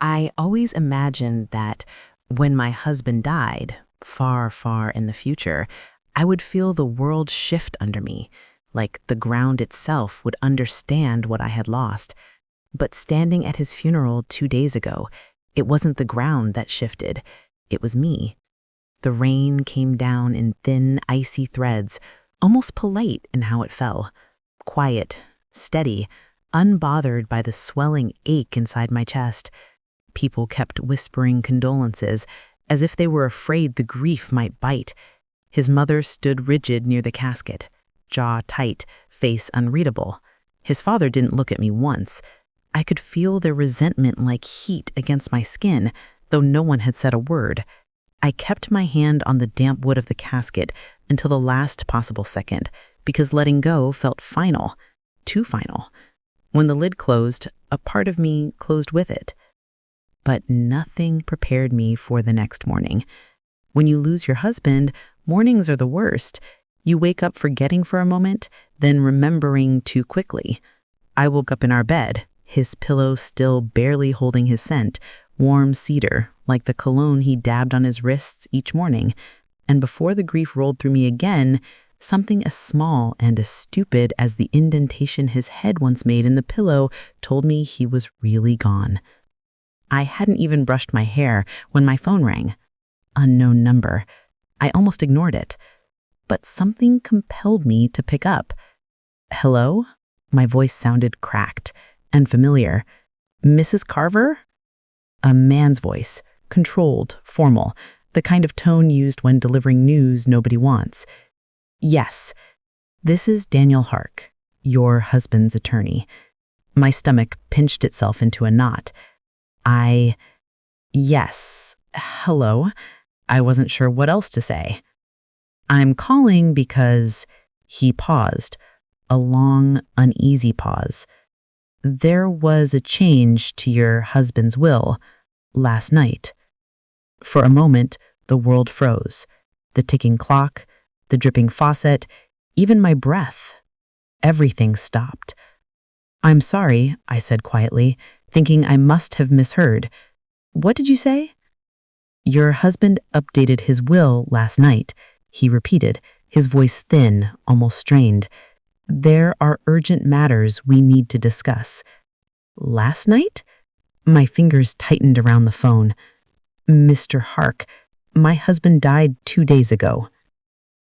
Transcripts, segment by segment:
I always imagined that when my husband died, far, far in the future, I would feel the world shift under me, like the ground itself would understand what I had lost. But standing at his funeral 2 days ago, it wasn't the ground that shifted, it was me. The rain came down in thin, icy threads, almost polite in how it fell. Quiet, steady, unbothered by the swelling ache inside my chest. People kept whispering condolences, as if they were afraid the grief might bite. His mother stood rigid near the casket, jaw tight, face unreadable. His father didn't look at me once. I could feel their resentment like heat against my skin, though no one had said a word. I kept my hand on the damp wood of the casket until the last possible second, because letting go felt final, too final. When the lid closed, a part of me closed with it. But nothing prepared me for the next morning. When you lose your husband, mornings are the worst. You wake up forgetting for a moment, then remembering too quickly. I woke up in our bed, his pillow still barely holding his scent, warm cedar, like the cologne he dabbed on his wrists each morning. And before the grief rolled through me again, something as small and as stupid as the indentation his head once made in the pillow told me he was really gone. I hadn't even brushed my hair when my phone rang. Unknown number. I almost ignored it. But something compelled me to pick up. Hello? My voice sounded cracked and familiar. Mrs. Carver? A man's voice, controlled, formal, the kind of tone used when delivering news nobody wants. Yes, this is Daniel Hark, your husband's attorney. My stomach pinched itself into a knot. Yes, hello. I wasn't sure what else to say. I'm calling because he paused, a long, uneasy pause. There was a change to your husband's will last night. For a moment, the world froze. The ticking clock, the dripping faucet, even my breath. Everything stopped. I'm sorry, I said quietly, thinking I must have misheard. What did you say? Your husband updated his will last night, he repeated, his voice thin, almost strained. There are urgent matters we need to discuss. Last night? My fingers tightened around the phone. Mr. Hark, my husband died 2 days ago.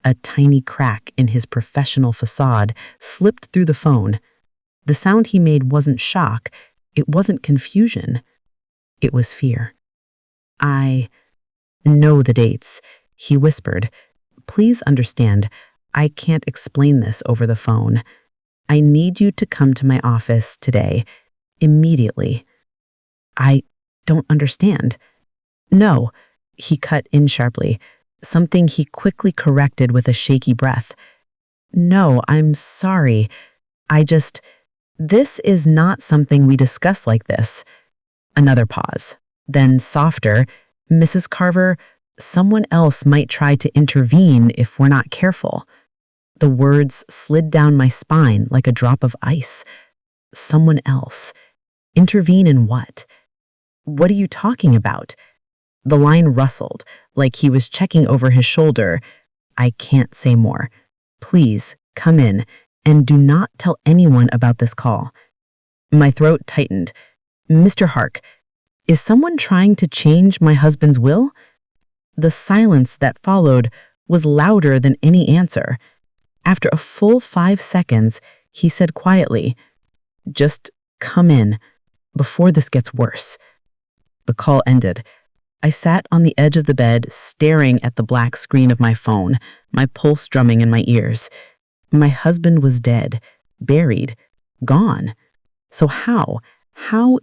A tiny crack in his professional facade slipped through the phone. The sound he made wasn't shock. It wasn't confusion. It was fear. I know the dates, he whispered. Please understand, I can't explain this over the phone. I need you to come to my office today, immediately. I don't understand. No, he cut in sharply, something he quickly corrected with a shaky breath. No, I'm sorry. This is not something we discuss like this. Another pause. Then softer, Mrs. Carver, someone else might try to intervene if we're not careful. The words slid down my spine like a drop of ice. Someone else. Intervene in what? What are you talking about? The line rustled, like he was checking over his shoulder. I can't say more. Please, come in, and do not tell anyone about this call. My throat tightened. Mr. Hark, is someone trying to change my husband's will? The silence that followed was louder than any answer. After a full 5 seconds, he said quietly, just come in, before this gets worse. The call ended. I sat on the edge of the bed, staring at the black screen of my phone, my pulse drumming in my ears. My husband was dead, buried, gone. So how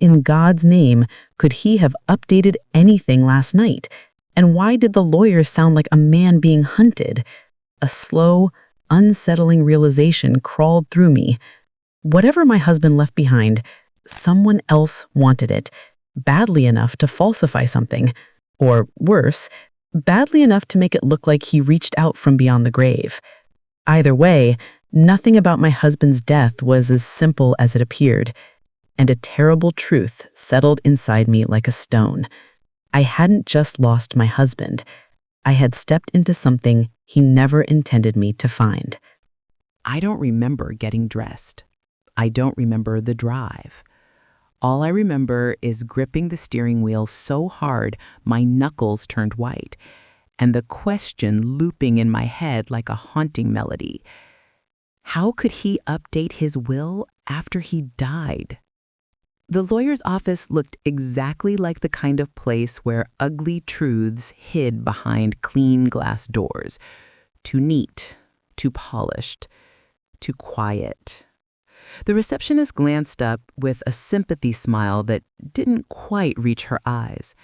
in God's name could he have updated anything last night? And why did the lawyers sound like a man being hunted? A slow, unsettling realization crawled through me. Whatever my husband left behind, someone else wanted it, badly enough to falsify something, or worse, badly enough to make it look like he reached out from beyond the grave. Either way, nothing about my husband's death was as simple as it appeared. and a terrible truth settled inside me like a stone. I hadn't just lost my husband. I had stepped into something he never intended me to find. I don't remember getting dressed. I don't remember the drive. All I remember is gripping the steering wheel so hard my knuckles turned white, and the question looping in my head like a haunting melody. How could he update his will after he died? The lawyer's office looked exactly like the kind of place where ugly truths hid behind clean glass doors. Too neat, too polished, too quiet. The receptionist glanced up with a sympathy smile that didn't quite reach her eyes.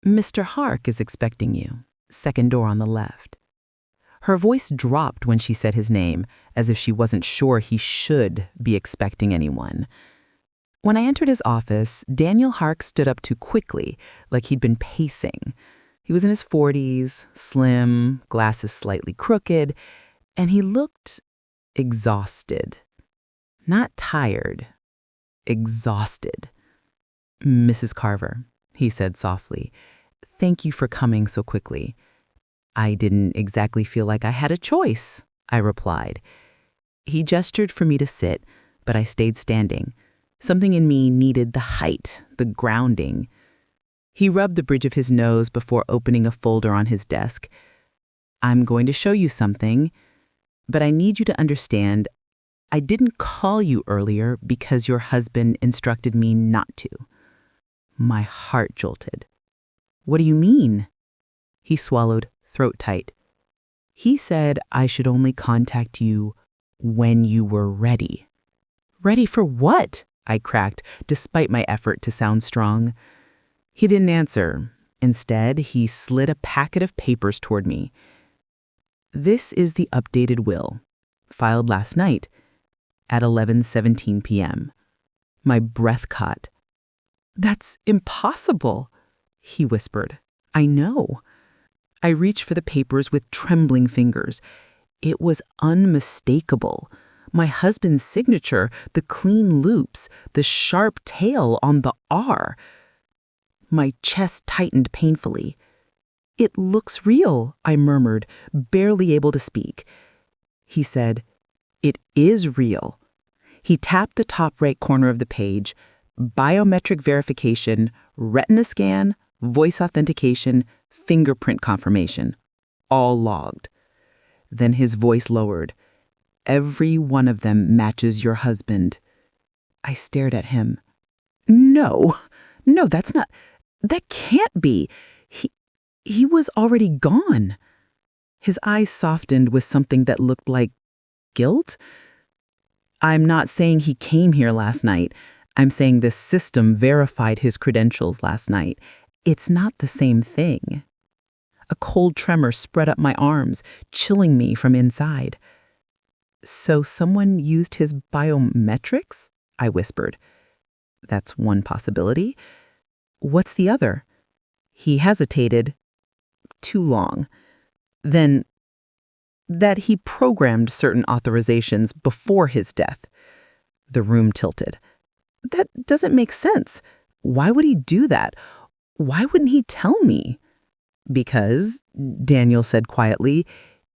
"Mr. Hark is expecting you. Second door on the left." Her voice dropped when she said his name, as if she wasn't sure he should be expecting anyone. When I entered his office, Daniel Hark stood up too quickly, like he'd been pacing. He was in his 40s, slim, glasses slightly crooked, and he looked exhausted. Not tired, exhausted. "Mrs. Carver," he said softly, "thank you for coming so quickly." "I didn't exactly feel like I had a choice," I replied. He gestured for me to sit, but I stayed standing. Something in me needed the height, the grounding. He rubbed the bridge of his nose before opening a folder on his desk. "I'm going to show you something, but I need you to understand I didn't call you earlier because your husband instructed me not to." My heart jolted. "What do you mean?" He swallowed, throat tight. "He said I should only contact you when you were ready." "Ready for what?" I cracked, despite my effort to sound strong. He didn't answer. Instead, he slid a packet of papers toward me. "This is the updated will, filed last night at 11:17 p.m. My breath caught. "That's impossible," he whispered. "I know." I reached for the papers with trembling fingers. It was unmistakable. My husband's signature, the clean loops, the sharp tail on the R. My chest tightened painfully. "It looks real," I murmured, barely able to speak. He said, "It is real." He tapped the top right corner of the page. Biometric verification, retina scan, voice authentication, fingerprint confirmation. All logged. Then his voice lowered. "Every one of them matches your husband." I stared at him. No, that's not, that can't be. He was already gone." His eyes softened with something that looked like guilt. "I'm not saying he came here last night. I'm saying the system verified his credentials last night. It's not the same thing." A cold tremor spread up my arms, chilling me from inside. "So someone used his biometrics?" I whispered. "That's one possibility. What's the other?" He hesitated. Too long. Then, that he programmed certain authorizations before his death. The room tilted. "That doesn't make sense. Why would he do that? Why wouldn't he tell me?" "Because," Daniel said quietly,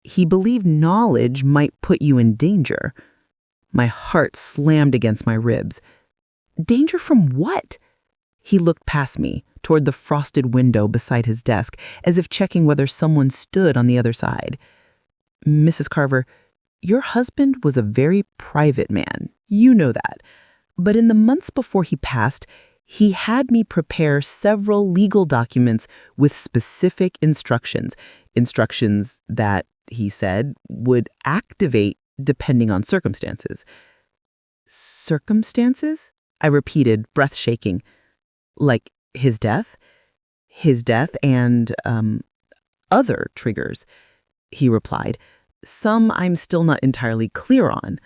"he believed knowledge might put you in danger." My heart slammed against my ribs. "Danger from what?" He looked past me, toward the frosted window beside his desk, as if checking whether someone stood on the other side. "Mrs. Carver, your husband was a very private man. You know that. But in the months before he passed, he had me prepare several legal documents with specific instructions. Instructions that, he said, would activate depending on circumstances." "Circumstances?" I repeated, breath shaking. "Like his death?" "His death and, other triggers," he replied. "Some I'm still not entirely clear on."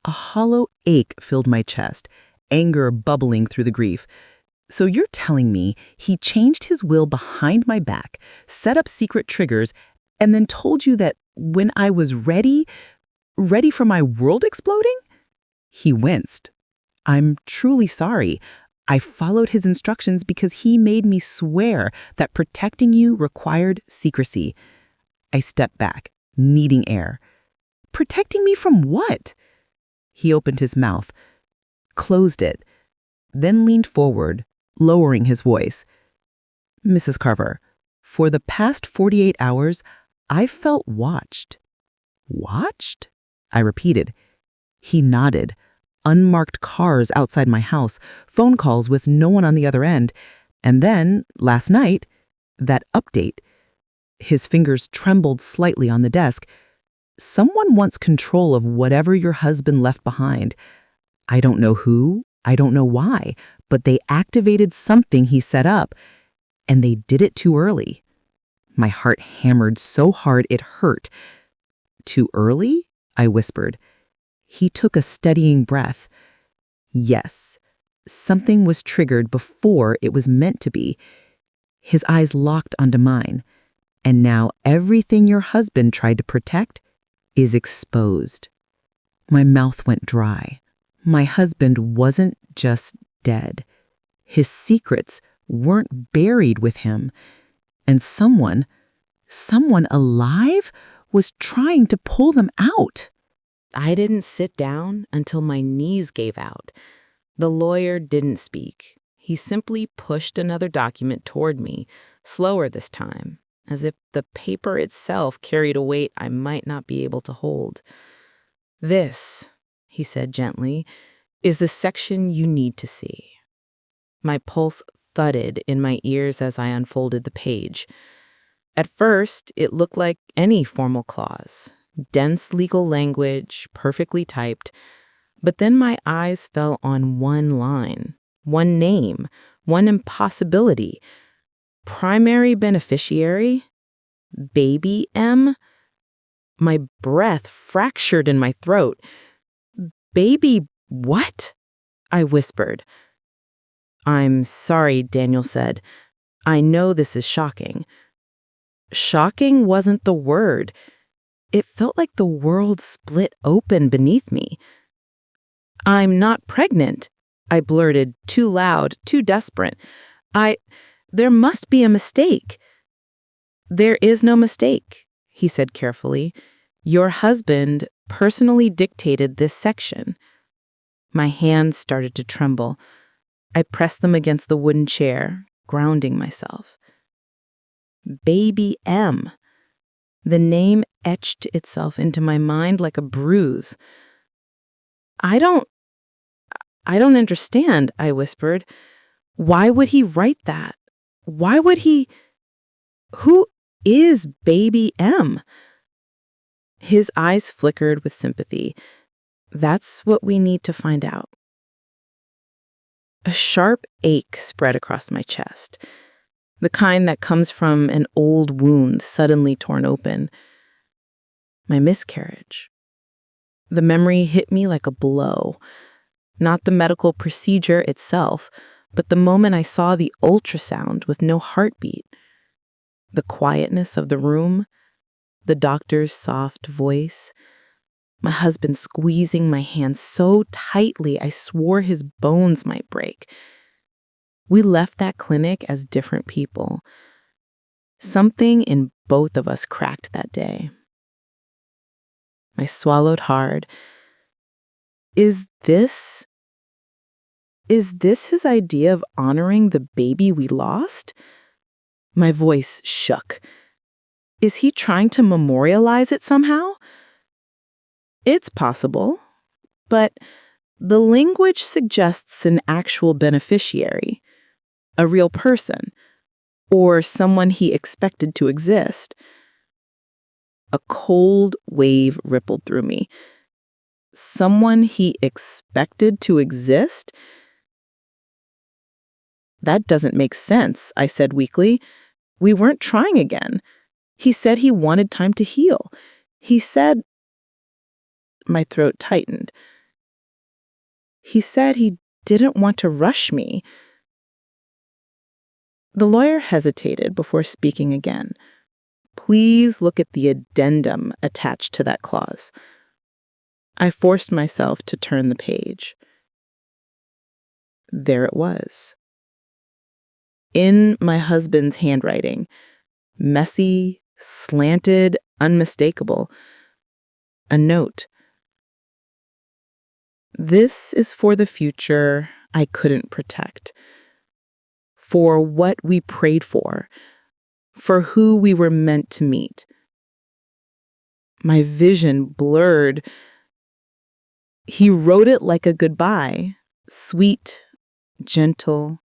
A hollow ache filled my chest, anger bubbling through the grief. "So you're telling me he changed his will behind my back, set up secret triggers, and then told you that when I was ready for my world exploding?" He winced. I'm truly sorry. I followed his instructions because he made me swear that protecting you required secrecy. I stepped back, needing air. Protecting me from what? He opened his mouth, closed it, then leaned forward, lowering his voice. Mrs. Carver, for the past 48 hours, I felt watched. Watched? I repeated. He nodded. Unmarked cars outside my house, phone calls with no one on the other end, and then, last night, that update. His fingers trembled slightly on the desk. Someone wants control of whatever your husband left behind. I don't know who, I don't know why, but they activated something he set up, and they did it too early. My heart hammered so hard it hurt. Too early? I whispered. He took a steadying breath. Yes, something was triggered before it was meant to be. His eyes locked onto mine. And now everything your husband tried to protect is exposed. My mouth went dry. My husband wasn't just dead. His secrets weren't buried with him. And someone alive, was trying to pull them out. I didn't sit down until my knees gave out. The lawyer didn't speak. He simply pushed another document toward me, slower this time, as if the paper itself carried a weight I might not be able to hold. "This," he said gently, "is the section you need to see." My pulse thudded in my ears as I unfolded the page. At first, it looked like any formal clause. Dense legal language, perfectly typed. But then my eyes fell on one line, one name, one impossibility. Primary beneficiary? Baby M? My breath fractured in my throat. "Baby what?" I whispered. "I'm sorry," Daniel said. "I know this is shocking." Shocking wasn't the word. It felt like the world split open beneath me. "I'm not pregnant," I blurted, too loud, too desperate. There must be a mistake." "There is no mistake," he said carefully. "Your husband personally dictated this section." My hands started to tremble. I pressed them against the wooden chair, grounding myself. Baby M. The name etched itself into my mind like a bruise. I don't understand," I whispered. "Why would he write that? Why would he? Who is Baby M?" His eyes flickered with sympathy. "That's what we need to find out." A sharp ache spread across my chest, the kind that comes from an old wound suddenly torn open. My miscarriage. The memory hit me like a blow. Not the medical procedure itself, but the moment I saw the ultrasound with no heartbeat. The quietness of the room, the doctor's soft voice, my husband squeezing my hand so tightly I swore his bones might break. We left that clinic as different people. Something in both of us cracked that day. I swallowed hard. Is this his idea of honoring the baby we lost? My voice shook. Is he trying to memorialize it somehow? It's possible, but the language suggests an actual beneficiary, a real person, or someone he expected to exist. A cold wave rippled through me. Someone he expected to exist? That doesn't make sense, I said weakly. We weren't trying again. He said he wanted time to heal. He said... My throat tightened. He said he didn't want to rush me. The lawyer hesitated before speaking again. Please look at the addendum attached to that clause. I forced myself to turn the page. There it was. In my husband's handwriting, messy, slanted, unmistakable. A note. This is for the future I couldn't protect. For what we prayed for who we were meant to meet. My vision blurred. He wrote it like a goodbye, sweet, gentle,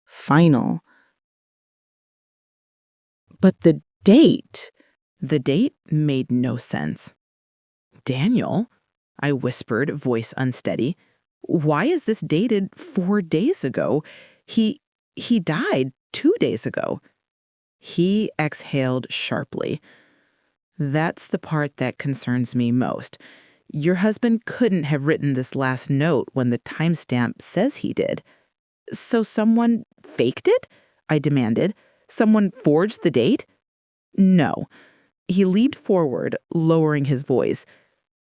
final. But the date made no sense. Daniel, I whispered, voice unsteady, why is this dated 4 days ago? He died 2 days ago. He exhaled sharply. That's the part that concerns me most. Your husband couldn't have written this last note when the timestamp says he did. So someone faked it? I demanded. Someone forged the date? No. He leaned forward, lowering his voice.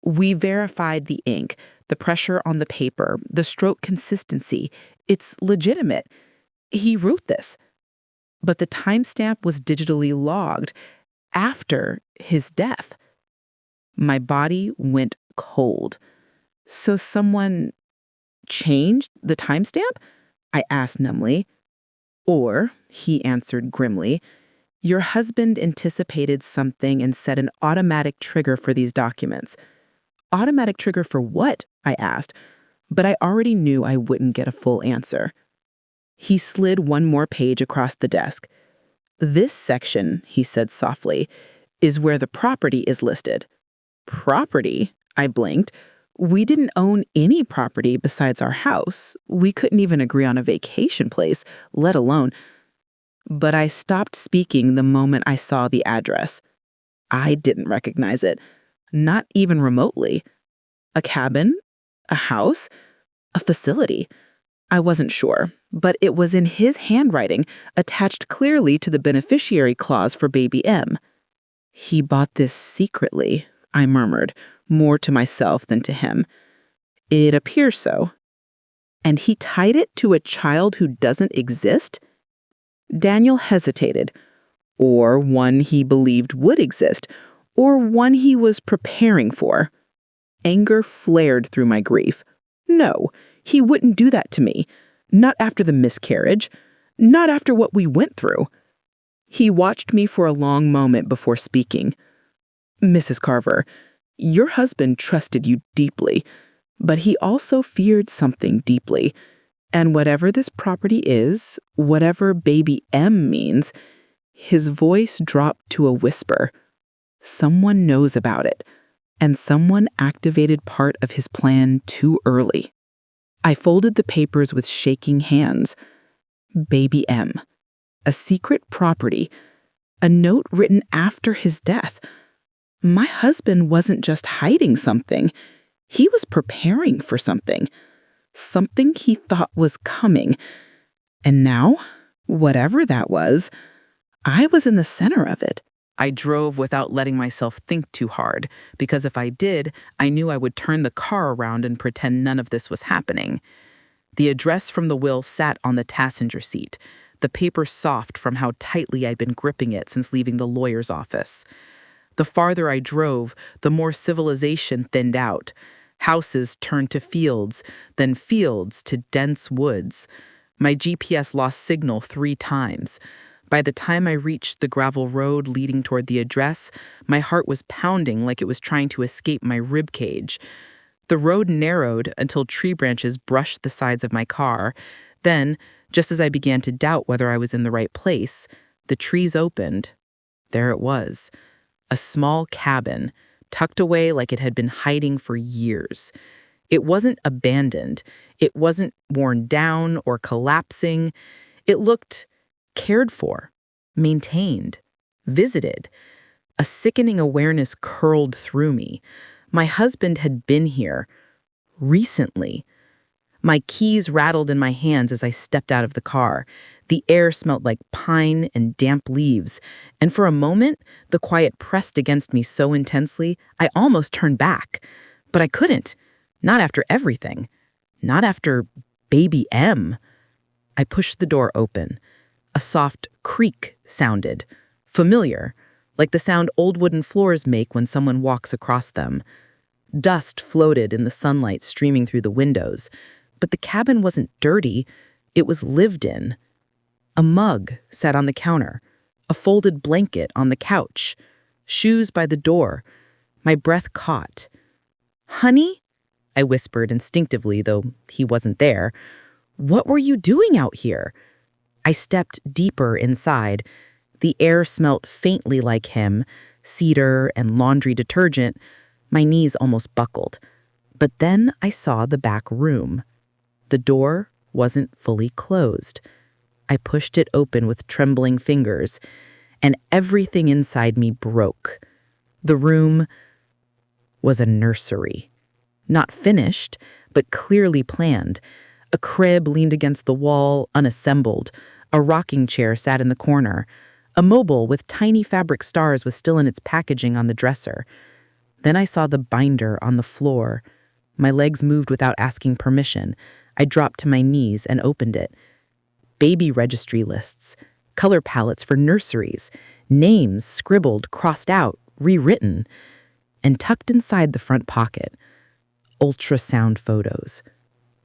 We verified the ink, the pressure on the paper, the stroke consistency. It's legitimate. He wrote this. But the timestamp was digitally logged after his death. My body went cold. So someone changed the timestamp? I asked numbly. Or, he answered grimly, your husband anticipated something and set an automatic trigger for these documents. Automatic trigger for what? I asked, but I already knew I wouldn't get a full answer. He slid one more page across the desk. This section, he said softly, is where the property is listed. Property? I blinked. We didn't own any property besides our house. We couldn't even agree on a vacation place, let alone. But I stopped speaking the moment I saw the address. I didn't recognize it, not even remotely. A cabin? A house? A facility? I wasn't sure, but it was in his handwriting, attached clearly to the beneficiary clause for baby M. He bought this secretly, I murmured, more to myself than to him. It appears so. And he tied it to a child who doesn't exist? Daniel hesitated. Or one he believed would exist, or one he was preparing for. Anger flared through my grief. No, he wouldn't do that to me. Not after the miscarriage. Not after what we went through. He watched me for a long moment before speaking. Mrs. Carver, your husband trusted you deeply, but he also feared something deeply. And whatever this property is, whatever baby M means, his voice dropped to a whisper. Someone knows about it, and someone activated part of his plan too early. I folded the papers with shaking hands. Baby M. A secret property. A note written after his death. My husband wasn't just hiding something. He was preparing for something. Something he thought was coming. And now, whatever that was, I was in the center of it. I drove without letting myself think too hard, because if I did, I knew I would turn the car around and pretend none of this was happening. The address from the will sat on the passenger seat, the paper soft from how tightly I'd been gripping it since leaving the lawyer's office. The farther I drove, the more civilization thinned out. Houses turned to fields, then fields to dense woods. My GPS lost signal 3 times. By the time I reached the gravel road leading toward the address, my heart was pounding like it was trying to escape my rib cage. The road narrowed until tree branches brushed the sides of my car. Then, just as I began to doubt whether I was in the right place, the trees opened. There it was, a small cabin, tucked away like it had been hiding for years. It wasn't abandoned. It wasn't worn down or collapsing. It looked cared for, maintained, visited. A sickening awareness curled through me. My husband had been here recently. My keys rattled in my hands as I stepped out of the car. The air smelled like pine and damp leaves, and for a moment, the quiet pressed against me so intensely, I almost turned back. But I couldn't. Not after everything. Not after Baby M. I pushed the door open. A soft creak sounded, familiar, like the sound old wooden floors make when someone walks across them. Dust floated in the sunlight streaming through the windows, but the cabin wasn't dirty, it was lived in. A mug sat on the counter, a folded blanket on the couch, shoes by the door. My breath caught. "Honey?" I whispered instinctively, though he wasn't there. "What were you doing out here?" I stepped deeper inside. The air smelt faintly like him, cedar and laundry detergent. My knees almost buckled. But then I saw the back room. The door wasn't fully closed. I pushed it open with trembling fingers, and everything inside me broke. The room was a nursery. Not finished, but clearly planned. A crib leaned against the wall, unassembled. A rocking chair sat in the corner. A mobile with tiny fabric stars was still in its packaging on the dresser. Then I saw the binder on the floor. My legs moved without asking permission. I dropped to my knees and opened it. Baby registry lists, color palettes for nurseries, names scribbled, crossed out, rewritten. And tucked inside the front pocket, ultrasound photos.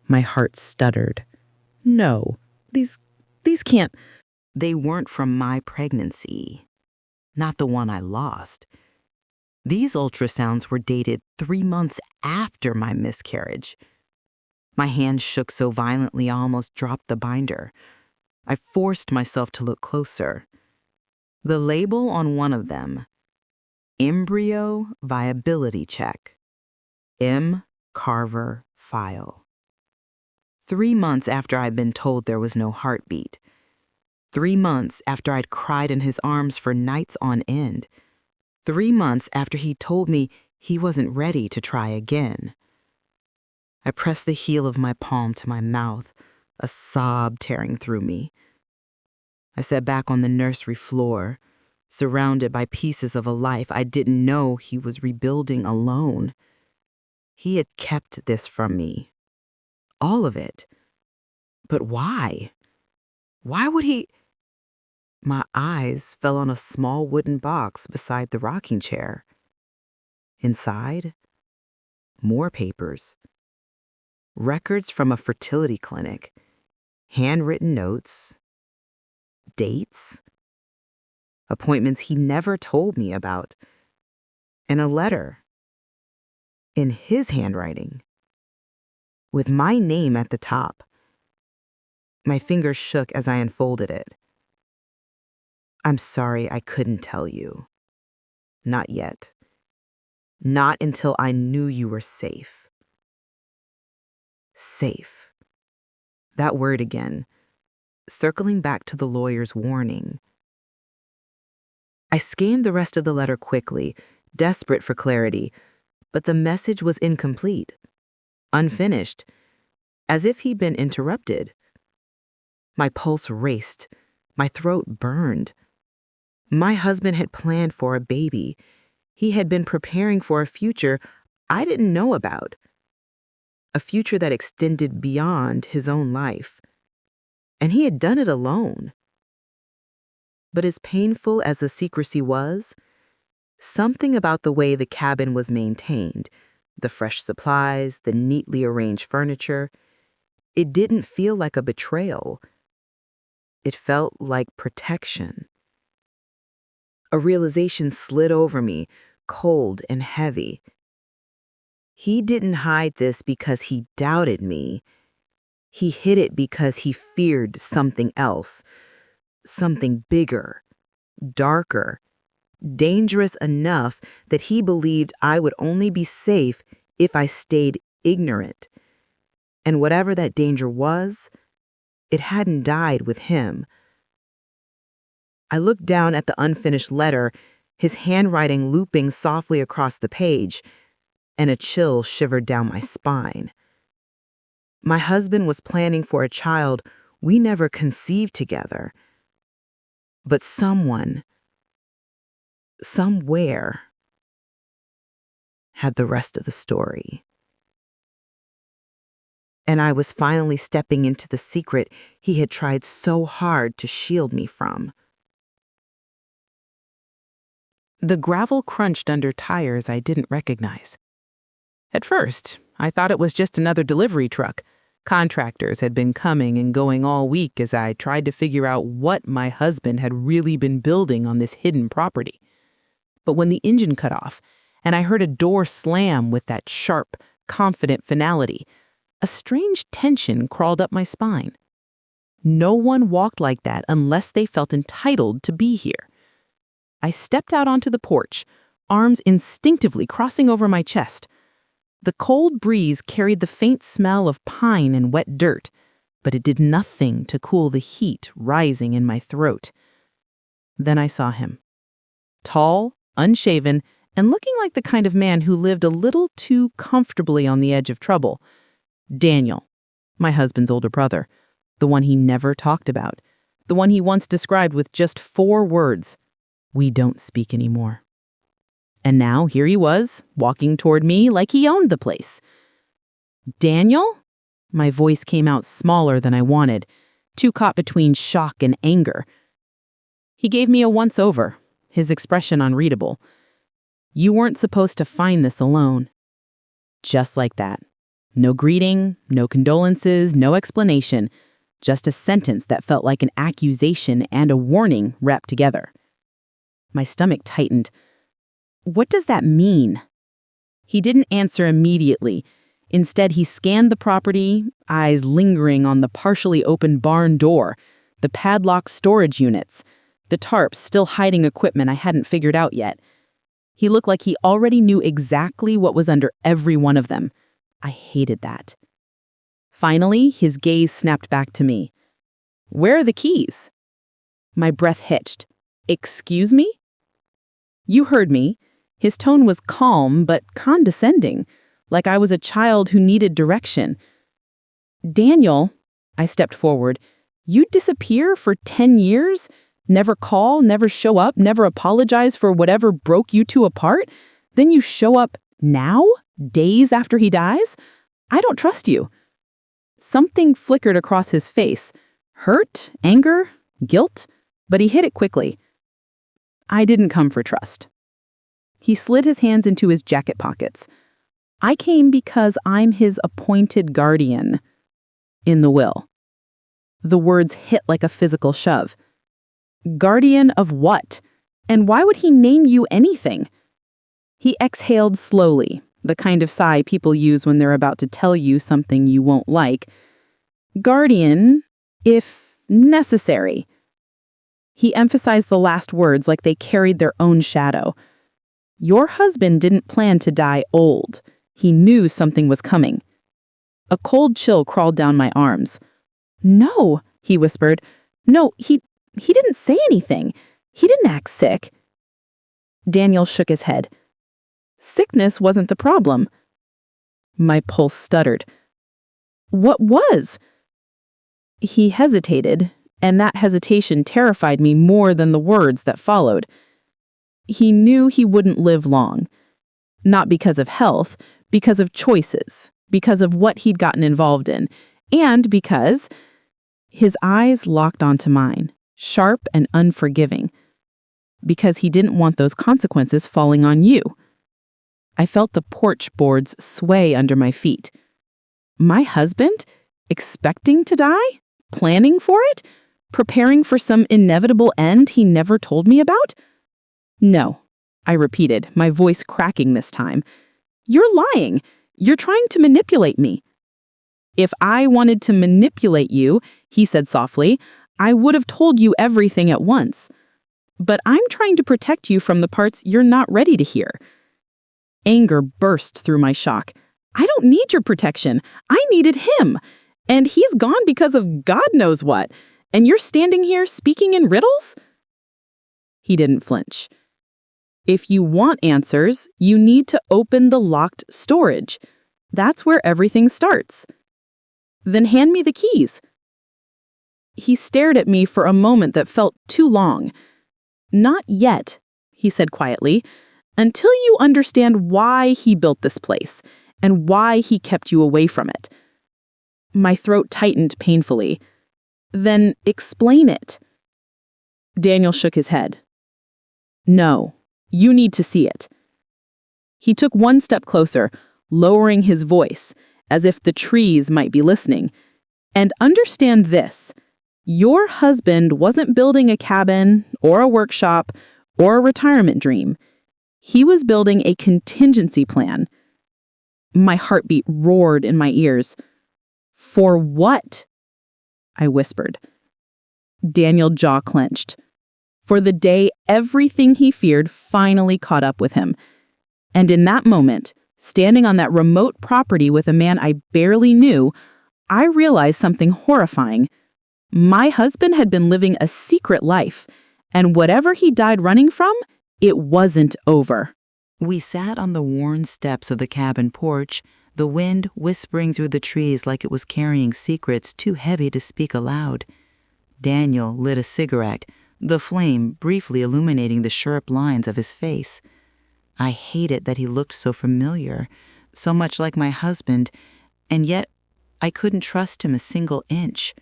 My heart stuttered. No, these can't. They weren't from my pregnancy, not the one I lost. These ultrasounds were dated 3 months after my miscarriage. My hand shook so violently I almost dropped the binder. I forced myself to look closer. The label on one of them, embryo viability check, M. Carver file. 3 months after I'd been told there was no heartbeat. 3 months after I'd cried in his arms for nights on end. 3 months after he told me he wasn't ready to try again. I pressed the heel of my palm to my mouth, a sob tearing through me. I sat back on the nursery floor, surrounded by pieces of a life I didn't know he was rebuilding alone. He had kept this from me. All of it. But why? Why would he? My eyes fell on a small wooden box beside the rocking chair. Inside, more papers. Records from a fertility clinic. Handwritten notes. Dates. Appointments he never told me about. And a letter. In his handwriting. With my name at the top. My fingers shook as I unfolded it. "I'm sorry I couldn't tell you. Not yet. Not until I knew you were safe." Safe. That word again, circling back to the lawyer's warning. I skimmed the rest of the letter quickly, desperate for clarity, but the message was incomplete, unfinished, as if he'd been interrupted. My pulse raced, my throat burned. My husband had planned for a baby. He had been preparing for a future I didn't know about. A future that extended beyond his own life. And he had done it alone. But as painful as the secrecy was, something about the way the cabin was maintained, the fresh supplies, the neatly arranged furniture, it didn't feel like a betrayal. It felt like protection. A realization slid over me, cold and heavy. He didn't hide this because he doubted me. He hid it because he feared something else, something bigger, darker, dangerous enough that he believed I would only be safe if I stayed ignorant. And whatever that danger was, it hadn't died with him. I looked down at the unfinished letter, his handwriting looping softly across the page, and a chill shivered down my spine. My husband was planning for a child we never conceived together. But someone, somewhere, had the rest of the story. And I was finally stepping into the secret he had tried so hard to shield me from. The gravel crunched under tires I didn't recognize. At first, I thought it was just another delivery truck. Contractors had been coming and going all week as I tried to figure out what my husband had really been building on this hidden property. But when the engine cut off, and I heard a door slam with that sharp, confident finality, a strange tension crawled up my spine. No one walked like that unless they felt entitled to be here. I stepped out onto the porch, arms instinctively crossing over my chest. The cold breeze carried the faint smell of pine and wet dirt, but it did nothing to cool the heat rising in my throat. Then I saw him. Tall, unshaven, and looking like the kind of man who lived a little too comfortably on the edge of trouble. Daniel, my husband's older brother, the one he never talked about, the one he once described with just 4 words, "We don't speak anymore." And now here he was, walking toward me like he owned the place. "Daniel?" My voice came out smaller than I wanted, too caught between shock and anger. He gave me a once-over, his expression unreadable. "You weren't supposed to find this alone." Just like that. No greeting, no condolences, no explanation, just a sentence that felt like an accusation and a warning wrapped together. My stomach tightened. What does that mean? He didn't answer immediately. Instead, he scanned the property, eyes lingering on the partially open barn door, the padlocked storage units, the tarps still hiding equipment I hadn't figured out yet. He looked like he already knew exactly what was under every one of them. I hated that. Finally, his gaze snapped back to me. "Where are the keys?" My breath hitched. "Excuse me?" "You heard me." His tone was calm but condescending, like I was a child who needed direction. "Daniel," I stepped forward, "you disappear for 10 years? Never call, never show up, never apologize for whatever broke you two apart? Then you show up now, days after he dies? I don't trust you." Something flickered across his face. Hurt, anger, guilt, but he hid it quickly. "I didn't come for trust." He slid his hands into his jacket pockets. "I came because I'm his appointed guardian." In the will. The words hit like a physical shove. "Guardian of what? And why would he name you anything?" He exhaled slowly, the kind of sigh people use when they're about to tell you something you won't like. "Guardian, if necessary." He emphasized the last words like they carried their own shadow. "Your husband didn't plan to die old. He knew something was coming." A cold chill crawled down my arms. "No," he whispered. "No, he didn't say anything. He didn't act sick." Daniel shook his head. "Sickness wasn't the problem." My pulse stuttered. "What was?" He hesitated, and that hesitation terrified me more than the words that followed. He knew he wouldn't live long. Not because of health, because of choices, because of what he'd gotten involved in, and because... His eyes locked onto mine, sharp and unforgiving. Because he didn't want those consequences falling on you. I felt the porch boards sway under my feet. My husband? Expecting to die? Planning for it? Preparing for some inevitable end he never told me about? "No," I repeated, my voice cracking this time. "You're lying. You're trying to manipulate me." "If I wanted to manipulate you," he said softly, "I would have told you everything at once. But I'm trying to protect you from the parts you're not ready to hear." Anger burst through my shock. "I don't need your protection. I needed him. And he's gone because of God knows what. And you're standing here speaking in riddles?" He didn't flinch. "If you want answers, you need to open the locked storage. That's where everything starts." "Then hand me the keys." He stared at me for a moment that felt too long. "Not yet," he said quietly, "until you understand why he built this place and why he kept you away from it." My throat tightened painfully. Then explain it. Daniel shook his head. No, you need to see it. He took one step closer, lowering his voice, as if the trees might be listening. And understand this. Your husband wasn't building a cabin or a workshop or a retirement dream. He was building a contingency plan. My heartbeat roared in my ears. For what? I whispered. Daniel jaw clenched. For the day everything he feared finally caught up with him. And in that moment, standing on that remote property with a man I barely knew, I realized something horrifying. My husband had been living a secret life, and whatever he died running from, it wasn't over. We sat on the worn steps of the cabin porch, the wind whispering through the trees like it was carrying secrets too heavy to speak aloud. Daniel lit a cigarette, the flame briefly illuminating the sharp lines of his face. I hated that he looked so familiar, so much like my husband, and yet I couldn't trust him a single inch.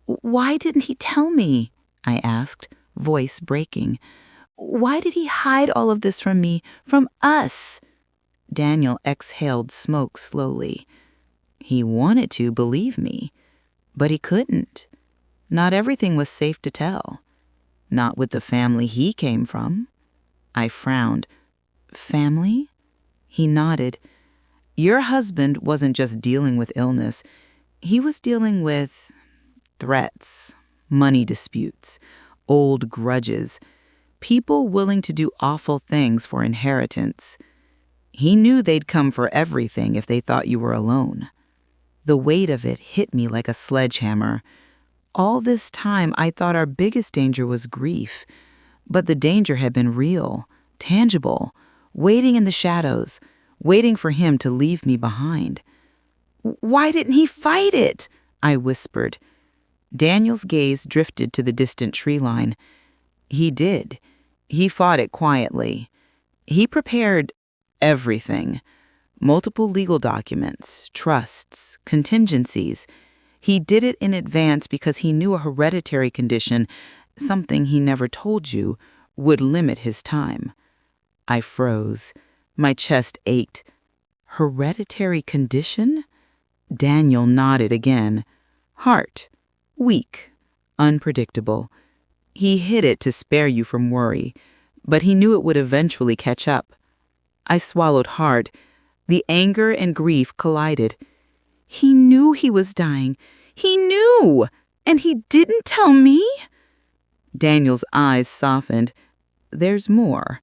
Why didn't he tell me? I asked, voice breaking. Why did he hide all of this from me, from us? Daniel exhaled smoke slowly. He wanted to believe me, but he couldn't. Not everything was safe to tell. Not with the family he came from. I frowned. Family? He nodded. Your husband wasn't just dealing with illness. He was dealing with threats, money disputes, old grudges, people willing to do awful things for inheritance. He knew they'd come for everything if they thought you were alone. The weight of it hit me like a sledgehammer. All this time, I thought our biggest danger was grief, but the danger had been real, tangible, waiting in the shadows, waiting for him to leave me behind. Why didn't he fight it? I whispered. Daniel's gaze drifted to the distant tree line. He did. He fought it quietly. He prepared everything. Multiple legal documents, trusts, contingencies. He did it in advance because he knew a hereditary condition, something he never told you, would limit his time. I froze. My chest ached. Hereditary condition? Daniel nodded again. Heart. Weak. Unpredictable. He hid it to spare you from worry, but he knew it would eventually catch up. I swallowed hard. The anger and grief collided. He knew he was dying. He knew! And he didn't tell me? Daniel's eyes softened. There's more.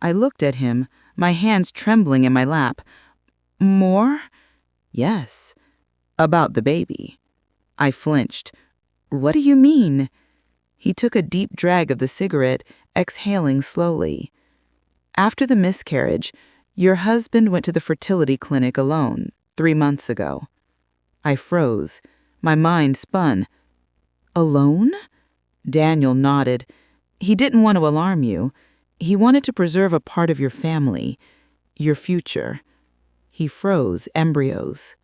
I looked at him, my hands trembling in my lap. More? Yes. About the baby. I flinched. What do you mean? He took a deep drag of the cigarette, exhaling slowly. After the miscarriage, your husband went to the fertility clinic alone 3 months ago. I froze. My mind spun. Alone? Daniel nodded. He didn't want to alarm you. He wanted to preserve a part of your family, your future. He froze, embryos.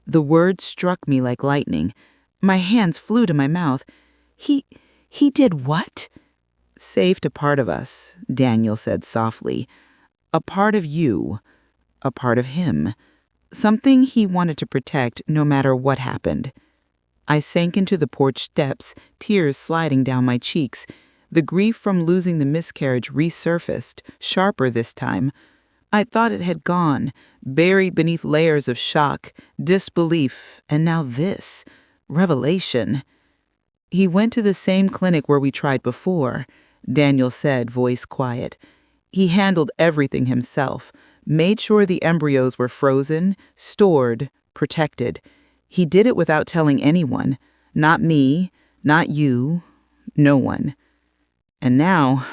The words struck me like lightning. My hands flew to my mouth. He did what? Saved a part of us, Daniel said softly. A part of you. A part of him. Something he wanted to protect no matter what happened. I sank into the porch steps, tears sliding down my cheeks. The grief from losing the miscarriage resurfaced, sharper this time. I thought it had gone, buried beneath layers of shock, disbelief, and now this, revelation. He went to the same clinic where we tried before, Daniel said, voice quiet. He handled everything himself, made sure the embryos were frozen, stored, protected. He did it without telling anyone, not me, not you, no one. And now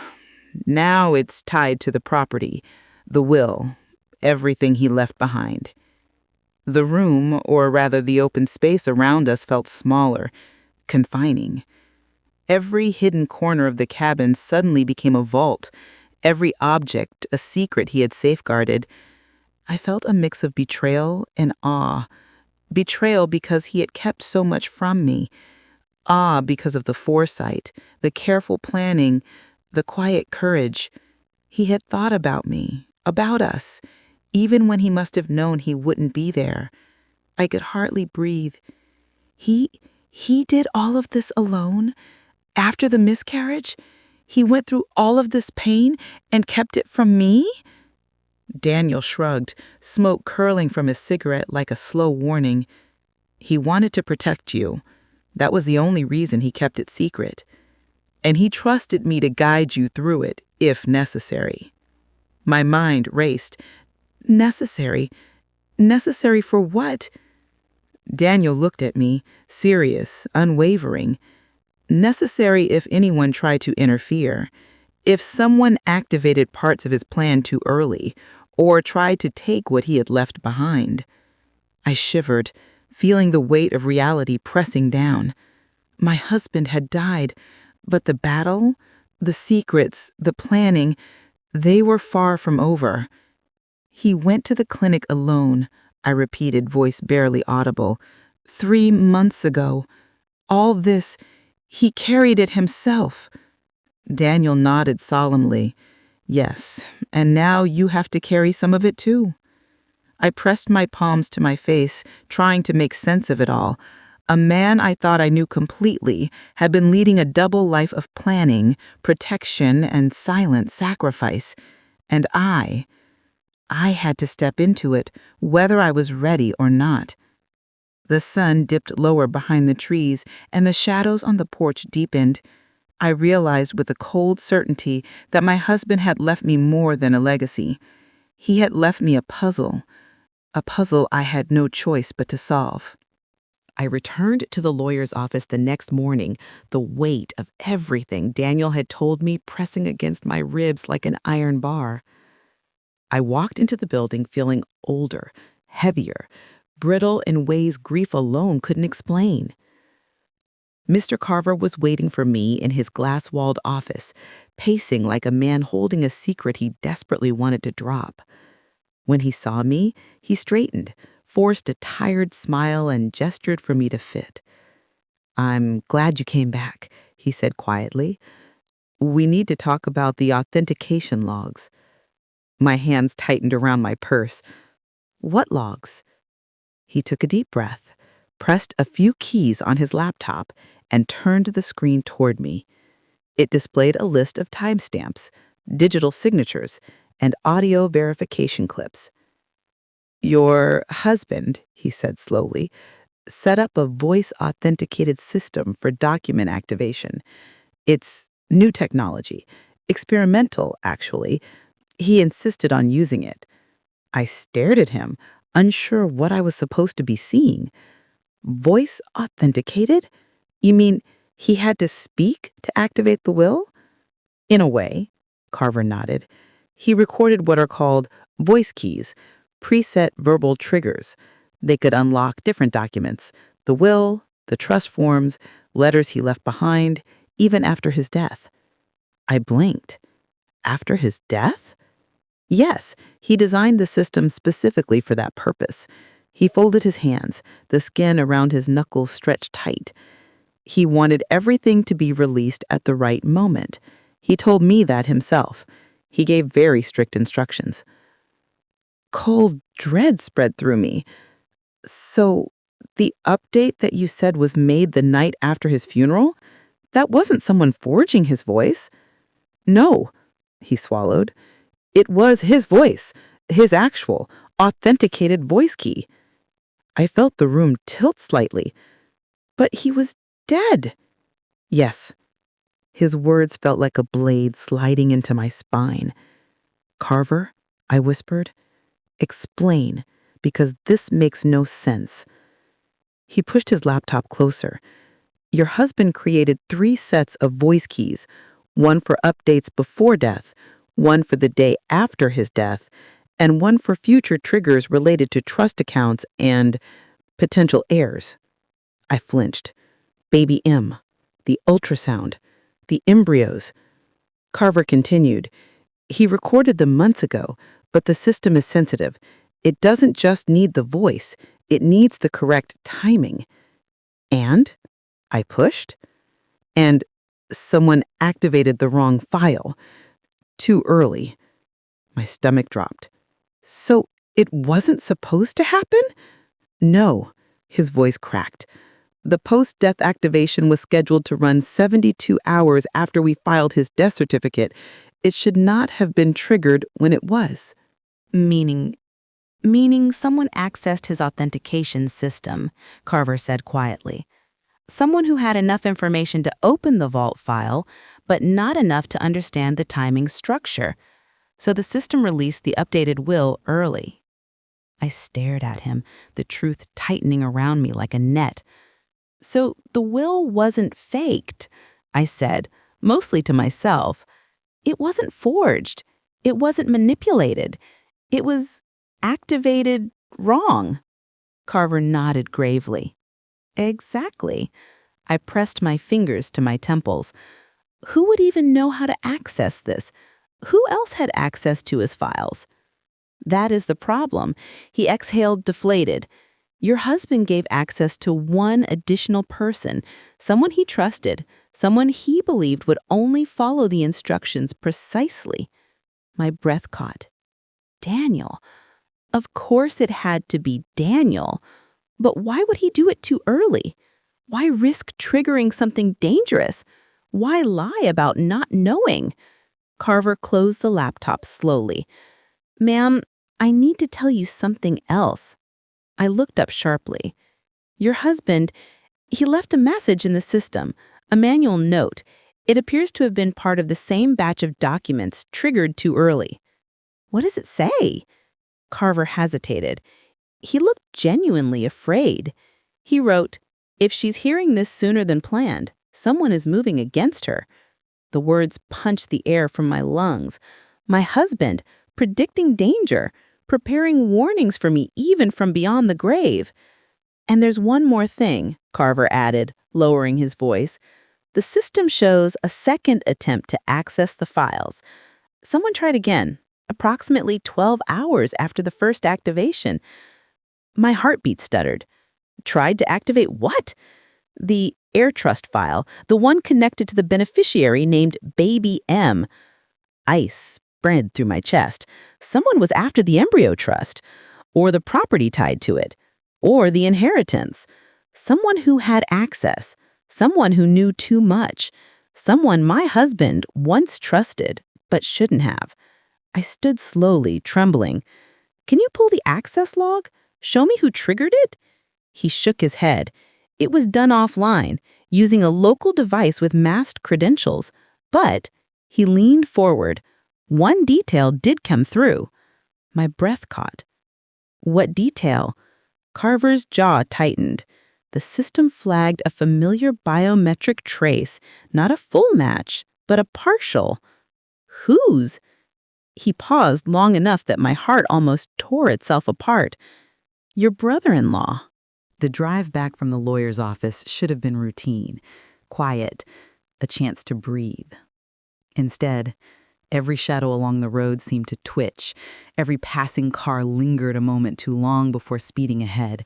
it's tied to the property, the will, everything he left behind. The room, or rather the open space around us, felt smaller, confining. Every hidden corner of the cabin suddenly became a vault, every object a secret he had safeguarded. I felt a mix of betrayal and awe. Betrayal because he had kept so much from me. Awe because of the foresight, the careful planning, the quiet courage. He had thought about me, about us, even when he must have known he wouldn't be there. I could hardly breathe. He he did all of this alone? After the miscarriage? He went through all of this pain and kept it from me? Daniel shrugged, smoke curling from his cigarette like a slow warning. He wanted to protect you. That was the only reason he kept it secret. And he trusted me to guide you through it, if necessary. My mind raced. Necessary? Necessary for what? Daniel looked at me, serious, unwavering. Necessary if anyone tried to interfere. If someone activated parts of his plan too early, or tried to take what he had left behind. I shivered, feeling the weight of reality pressing down. My husband had died, but the battle, the secrets, the planning, they were far from over. He went to the clinic alone, I repeated, voice barely audible. 3 months ago. All this, he carried it himself. Daniel nodded solemnly. Yes, and now you have to carry some of it too. I pressed my palms to my face, trying to make sense of it all. A man I thought I knew completely had been leading a double life of planning, protection, and silent sacrifice. And I had to step into it, whether I was ready or not. The sun dipped lower behind the trees, and the shadows on the porch deepened. I realized with a cold certainty that my husband had left me more than a legacy. He had left me a puzzle I had no choice but to solve. I returned to the lawyer's office the next morning, the weight of everything Daniel had told me pressing against my ribs like an iron bar. I walked into the building feeling older, heavier, brittle in ways grief alone couldn't explain. Mr. Carver was waiting for me in his glass-walled office, pacing like a man holding a secret he desperately wanted to drop. When he saw me, he straightened, forced a tired smile, and gestured for me to fit. "I'm glad you came back," he said quietly. "We need to talk about the authentication logs." My hands tightened around my purse. "What logs?" He took a deep breath, pressed a few keys on his laptop, and turned the screen toward me. It displayed a list of timestamps, digital signatures, and audio verification clips. "Your husband," he said slowly, "set up a voice-authenticated system for document activation. It's new technology, experimental, actually. He insisted on using it." I stared at him, unsure what I was supposed to be seeing. Voice authenticated? You mean he had to speak to activate the will? In a way, Carver nodded. He recorded what are called voice keys, preset verbal triggers. They could unlock different documents, the will, the trust forms, letters he left behind, even after his death. I blinked. After his death? Yes, he designed the system specifically for that purpose. He folded his hands, the skin around his knuckles stretched tight. He wanted everything to be released at the right moment. He told me that himself. He gave very strict instructions. Cold dread spread through me. So, the update that you said was made the night after his funeral? That wasn't someone forging his voice. No, he swallowed. It was his voice, his actual, authenticated voice key. I felt the room tilt slightly. But he was dead. Yes. His words felt like a blade sliding into my spine. "Carver," I whispered, "explain, because this makes no sense." He pushed his laptop closer. "Your husband created 3 sets of voice keys, one for updates before death, one for the day after his death, and one for future triggers related to trust accounts and potential heirs." I flinched. Baby M, the ultrasound, the embryos. Carver continued. "He recorded them months ago, but the system is sensitive. It doesn't just need the voice. It needs the correct timing. And I pushed, and someone activated the wrong file. Too early. My stomach dropped. So it wasn't supposed to happen? No, his voice cracked. The post-death activation was scheduled to run 72 hours after we filed his death certificate. It should not have been triggered when it was. Meaning someone accessed his authentication system, Carver said quietly. Someone who had enough information to open the vault file, but not enough to understand the timing structure. So the system released the updated will early. I stared at him, the truth tightening around me like a net. So the will wasn't faked, I said, mostly to myself. It wasn't forged. It wasn't manipulated. It was activated wrong. Carver nodded gravely. Exactly. I pressed my fingers to my temples. Who would even know how to access this? Who else had access to his files? That is the problem. He exhaled, deflated. Your husband gave access to one additional person, someone he trusted, someone he believed would only follow the instructions precisely. My breath caught. Daniel. Of course it had to be Daniel. But why would he do it too early? Why risk triggering something dangerous? Why lie about not knowing? Carver closed the laptop slowly. Ma'am, I need to tell you something else. I looked up sharply. Your husband, he left a message in the system, a manual note. It appears to have been part of the same batch of documents triggered too early. What does it say? Carver hesitated. He looked genuinely afraid. He wrote, "If she's hearing this sooner than planned, someone is moving against her." The words punched the air from my lungs. My husband, predicting danger, preparing warnings for me even from beyond the grave. And there's one more thing, Carver added, lowering his voice. The system shows a second attempt to access the files. Someone tried again, approximately 12 hours after the first activation. My heartbeat stuttered. Tried to activate what? The Air Trust file, the one connected to the beneficiary named Baby M. Ice spread through my chest. Someone was after the embryo trust, or the property tied to it, or the inheritance. Someone who had access, someone who knew too much, someone my husband once trusted but shouldn't have. I stood slowly, trembling. Can you pull the access log? Show me who triggered it? He shook his head. It was done offline, using a local device with masked credentials. But he leaned forward. One detail did come through. My breath caught. What detail? Carver's jaw tightened. The system flagged a familiar biometric trace, not a full match, but a partial. Whose? He paused long enough that my heart almost tore itself apart. Your brother-in-law. The drive back from the lawyer's office should have been routine, quiet, a chance to breathe. Instead, every shadow along the road seemed to twitch. Every passing car lingered a moment too long before speeding ahead.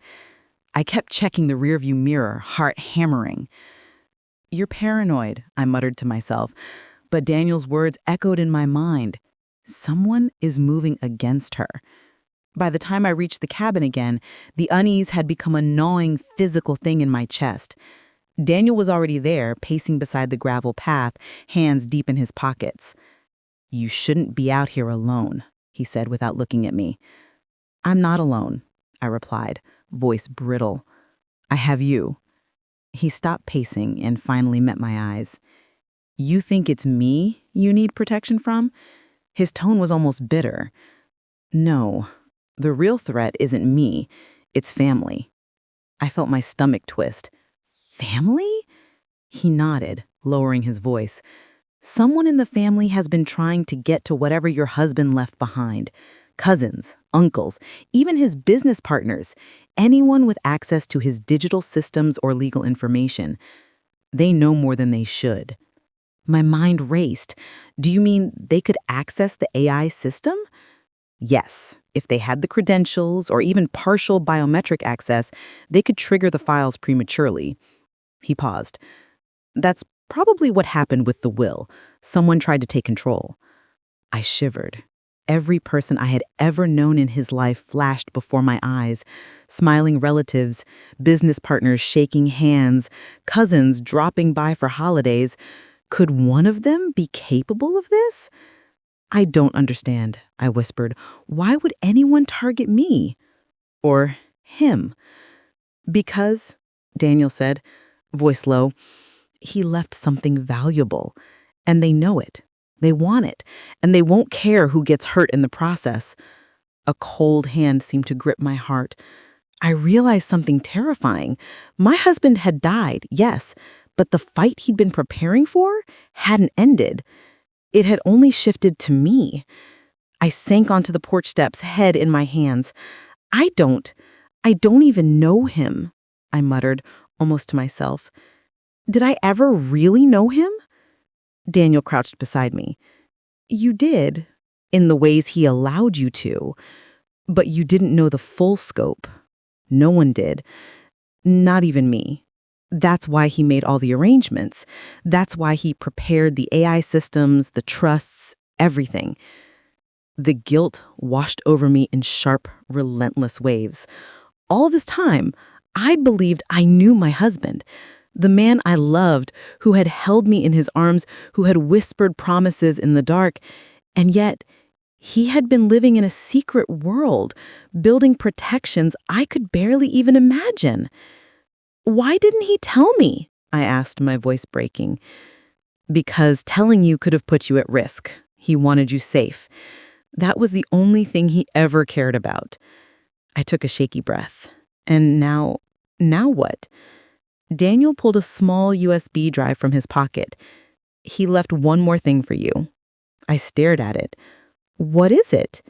I kept checking the rearview mirror, heart hammering. You're paranoid, I muttered to myself, but Daniel's words echoed in my mind. Someone is moving against her. By the time I reached the cabin again, the unease had become a gnawing physical thing in my chest. Daniel was already there, pacing beside the gravel path, hands deep in his pockets. You shouldn't be out here alone, he said without looking at me. I'm not alone, I replied, voice brittle. I have you. He stopped pacing and finally met my eyes. You think it's me you need protection from? His tone was almost bitter. No. The real threat isn't me, it's family. I felt my stomach twist. Family? He nodded, lowering his voice. Someone in the family has been trying to get to whatever your husband left behind. Cousins, uncles, even his business partners, anyone with access to his digital systems or legal information. They know more than they should. My mind raced. Do you mean they could access the AI system? Yes, if they had the credentials or even partial biometric access, they could trigger the files prematurely. He paused. That's probably what happened with the will. Someone tried to take control. I shivered. Every person I had ever known in his life flashed before my eyes. Smiling relatives, business partners shaking hands, cousins dropping by for holidays. Could one of them be capable of this? I don't understand, I whispered. Why would anyone target me? Or him? Because, Daniel said, voice low, he left something valuable. And they know it. They want it. And they won't care who gets hurt in the process. A cold hand seemed to grip my heart. I realized something terrifying. My husband had died, yes, but the fight he'd been preparing for hadn't ended. It had only shifted to me. I sank onto the porch steps, head in my hands. I don't even know him, I muttered, almost to myself. Did I ever really know him? Daniel crouched beside me. You did, in the ways he allowed you to, but you didn't know the full scope. No one did. Not even me. That's why he made all the arrangements. That's why he prepared the AI systems, the trusts, everything. The guilt washed over me in sharp, relentless waves. All this time, I'd believed I knew my husband, the man I loved, who had held me in his arms, who had whispered promises in the dark, and yet he had been living in a secret world, building protections I could barely even imagine. Why didn't he tell me? I asked, my voice breaking. Because telling you could have put you at risk. He wanted you safe. That was the only thing he ever cared about. I took a shaky breath. And now what? Daniel pulled a small USB drive from his pocket. He left one more thing for you. I stared at it. What is it?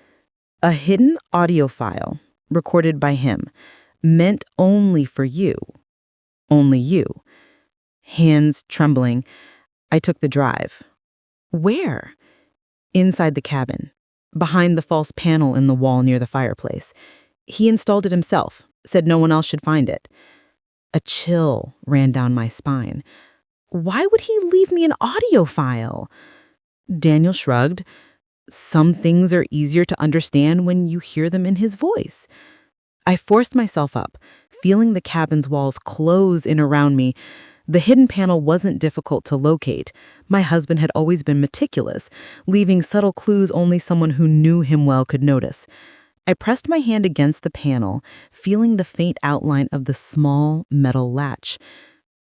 A hidden audio file, recorded by him, meant only for you. Only you. Hands trembling, I took the drive. Where? Inside the cabin, behind the false panel in the wall near the fireplace. He installed it himself, said no one else should find it. A chill ran down my spine. Why would he leave me an audio file? Daniel shrugged. Some things are easier to understand when you hear them in his voice. I forced myself up, feeling the cabin's walls close in around me. The hidden panel wasn't difficult to locate. My husband had always been meticulous, leaving subtle clues only someone who knew him well could notice. I pressed my hand against the panel, feeling the faint outline of the small metal latch.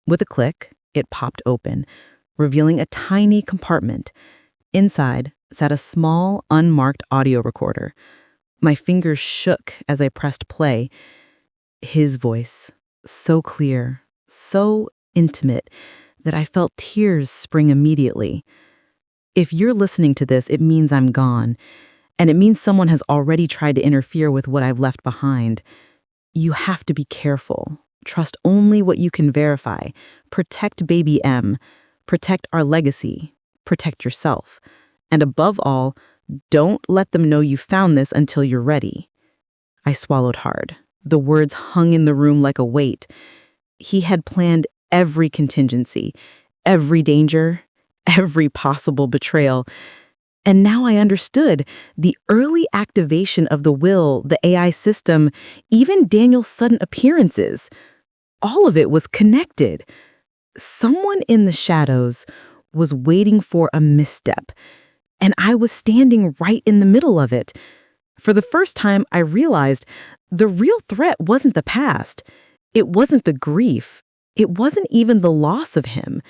With a click, it popped open, revealing a tiny compartment. Inside sat a small, unmarked audio recorder. My fingers shook as I pressed play. His voice, so clear, so intimate, that I felt tears spring immediately. If you're listening to this, it means I'm gone. And it means someone has already tried to interfere with what I've left behind. You have to be careful. Trust only what you can verify. Protect baby M. Protect our legacy. Protect yourself. And above all, don't let them know you found this until you're ready. I swallowed hard. The words hung in the room like a weight. He had planned every contingency, every danger, every possible betrayal. And now I understood the early activation of the will, the AI system, even Daniel's sudden appearances. All of it was connected. Someone in the shadows was waiting for a misstep, and I was standing right in the middle of it. For the first time, I realized the real threat wasn't the past. It wasn't the grief. It wasn't even the loss of him.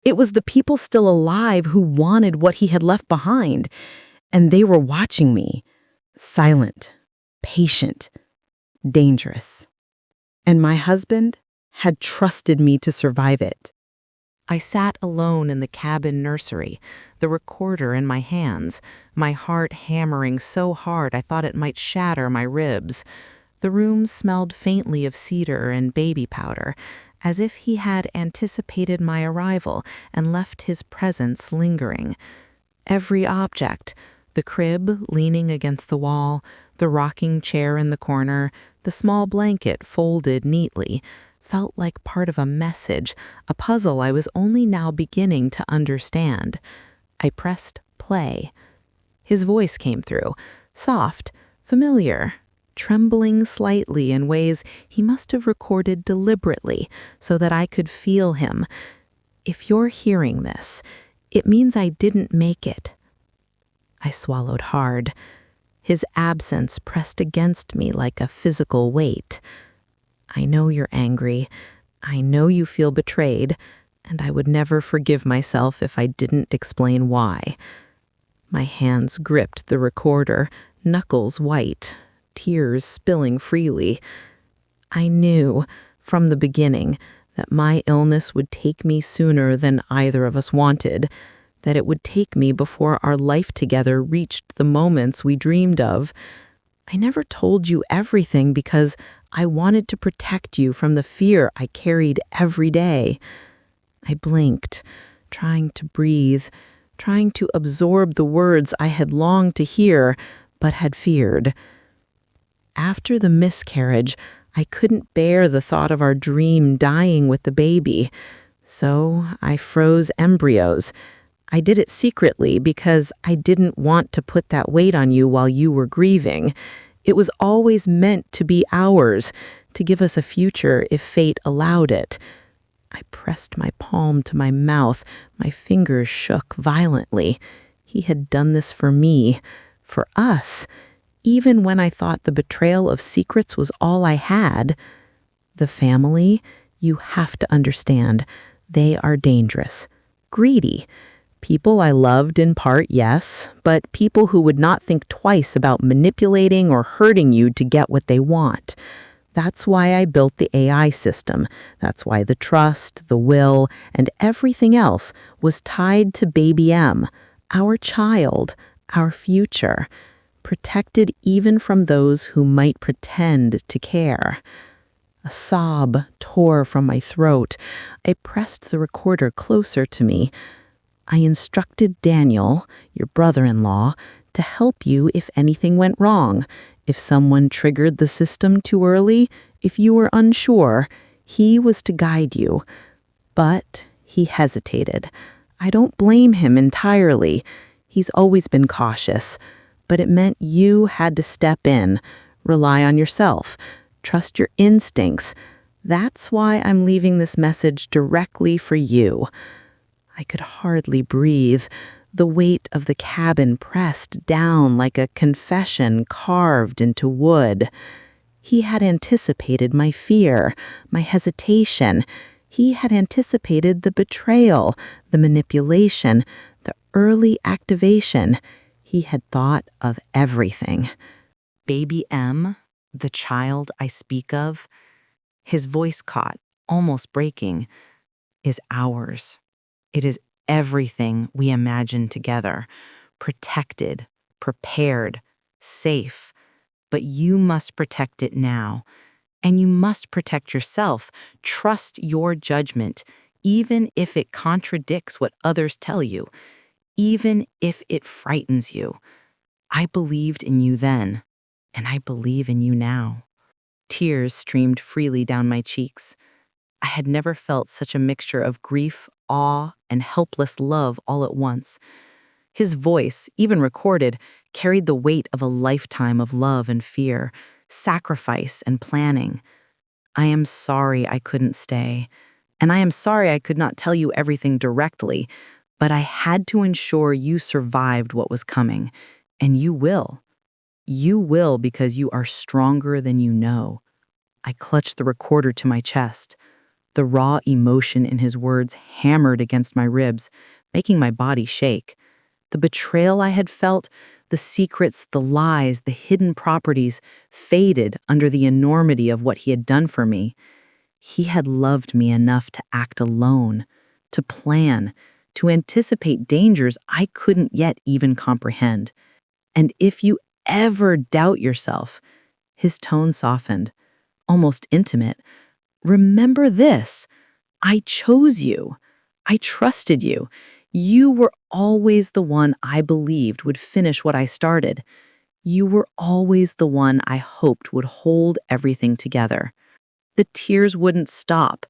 It was the people still alive who wanted what he had left behind. And they were watching me, silent, patient, dangerous. And my husband had trusted me to survive it. I sat alone in the cabin nursery, the recorder in my hands, my heart hammering so hard I thought it might shatter my ribs. The room smelled faintly of cedar and baby powder, as if he had anticipated my arrival and left his presence lingering. Every object, The crib leaning against the wall, the rocking chair in the corner, the small blanket folded neatly, felt like part of a message, a puzzle I was only now beginning to understand. I pressed play. His voice came through, soft, familiar, trembling slightly in ways he must have recorded deliberately so that I could feel him. If you're hearing this, it means I didn't make it. I swallowed hard. His absence pressed against me like a physical weight. I know you're angry. I know you feel betrayed, and I would never forgive myself if I didn't explain why. My hands gripped the recorder, knuckles white, tears spilling freely. I knew, from the beginning, that my illness would take me sooner than either of us wanted, that it would take me before our life together reached the moments we dreamed of. I never told you everything because I wanted to protect you from the fear I carried every day. I blinked, trying to breathe, trying to absorb the words I had longed to hear, but had feared. After the miscarriage, I couldn't bear the thought of our dream dying with the baby, so I froze embryos. I did it secretly because I didn't want to put that weight on you while you were grieving. It was always meant to be ours, to give us a future if fate allowed it. I pressed my palm to my mouth. My fingers shook violently. He had done this for me, for us, even when I thought the betrayal of secrets was all I had. The family, you have to understand, they are dangerous, greedy. People I loved in part, yes, but people who would not think twice about manipulating or hurting you to get what they want. That's why I built the AI system. That's why the trust, the will, and everything else was tied to Baby M, our child, our future, protected even from those who might pretend to care. A sob tore from my throat. I pressed the recorder closer to me. I instructed Daniel, your brother-in-law, to help you if anything went wrong. If someone triggered the system too early, if you were unsure, he was to guide you. But he hesitated. I don't blame him entirely. He's always been cautious. But it meant you had to step in, rely on yourself, trust your instincts. That's why I'm leaving this message directly for you. I could hardly breathe. The weight of the cabin pressed down like a confession carved into wood. He had anticipated my fear, my hesitation. He had anticipated the betrayal, the manipulation, the early activation. He had thought of everything. Baby M, the child I speak of, his voice caught, almost breaking, is ours. It is everything we imagined together, protected, prepared, safe. But you must protect it now. And you must protect yourself. Trust your judgment, even if it contradicts what others tell you, even if it frightens you. I believed in you then, and I believe in you now. Tears streamed freely down my cheeks. I had never felt such a mixture of grief, awe, and helpless love all at once. His voice, even recorded, carried the weight of a lifetime of love and fear, sacrifice and planning. I am sorry I couldn't stay, and I am sorry I could not tell you everything directly, but I had to ensure you survived what was coming, and you will. You will because you are stronger than you know. I clutched the recorder to my chest. The raw emotion in his words hammered against my ribs, making my body shake. The betrayal I had felt, the secrets, the lies, the hidden properties, faded under the enormity of what he had done for me. He had loved me enough to act alone, to plan, to anticipate dangers I couldn't yet even comprehend. And if you ever doubt yourself, his tone softened, almost intimate. Remember this. I chose you. I trusted you. You were always the one I believed would finish what I started. You were always the one I hoped would hold everything together. The tears wouldn't stop.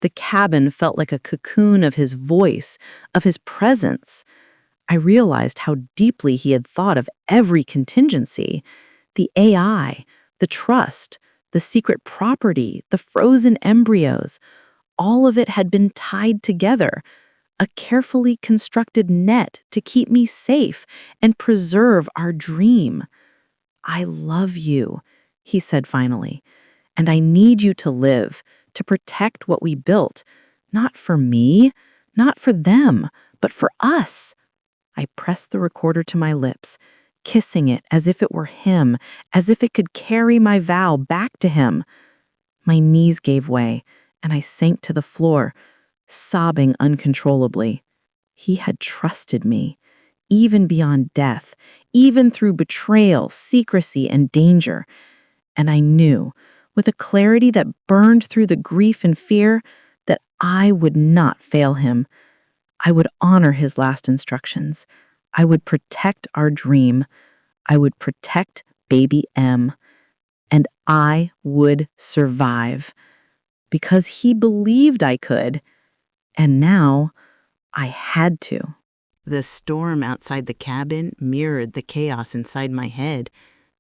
The cabin felt like a cocoon of his voice, of his presence. I realized how deeply he had thought of every contingency: the AI, the trust, the secret property, the frozen embryos. All of it had been tied together, a carefully constructed net to keep me safe and preserve our dream. "I love you," he said finally, "and I need you to live, to protect what we built, not for me, not for them, but for us." I pressed the recorder to my lips, kissing it as if it were him, as if it could carry my vow back to him. My knees gave way, and I sank to the floor, sobbing uncontrollably. He had trusted me, even beyond death, even through betrayal, secrecy, and danger. And I knew, with a clarity that burned through the grief and fear, that I would not fail him. I would honor his last instructions. I would protect our dream. I would protect baby M. And I would survive. Because he believed I could. And now I had to. The storm outside the cabin mirrored the chaos inside my head.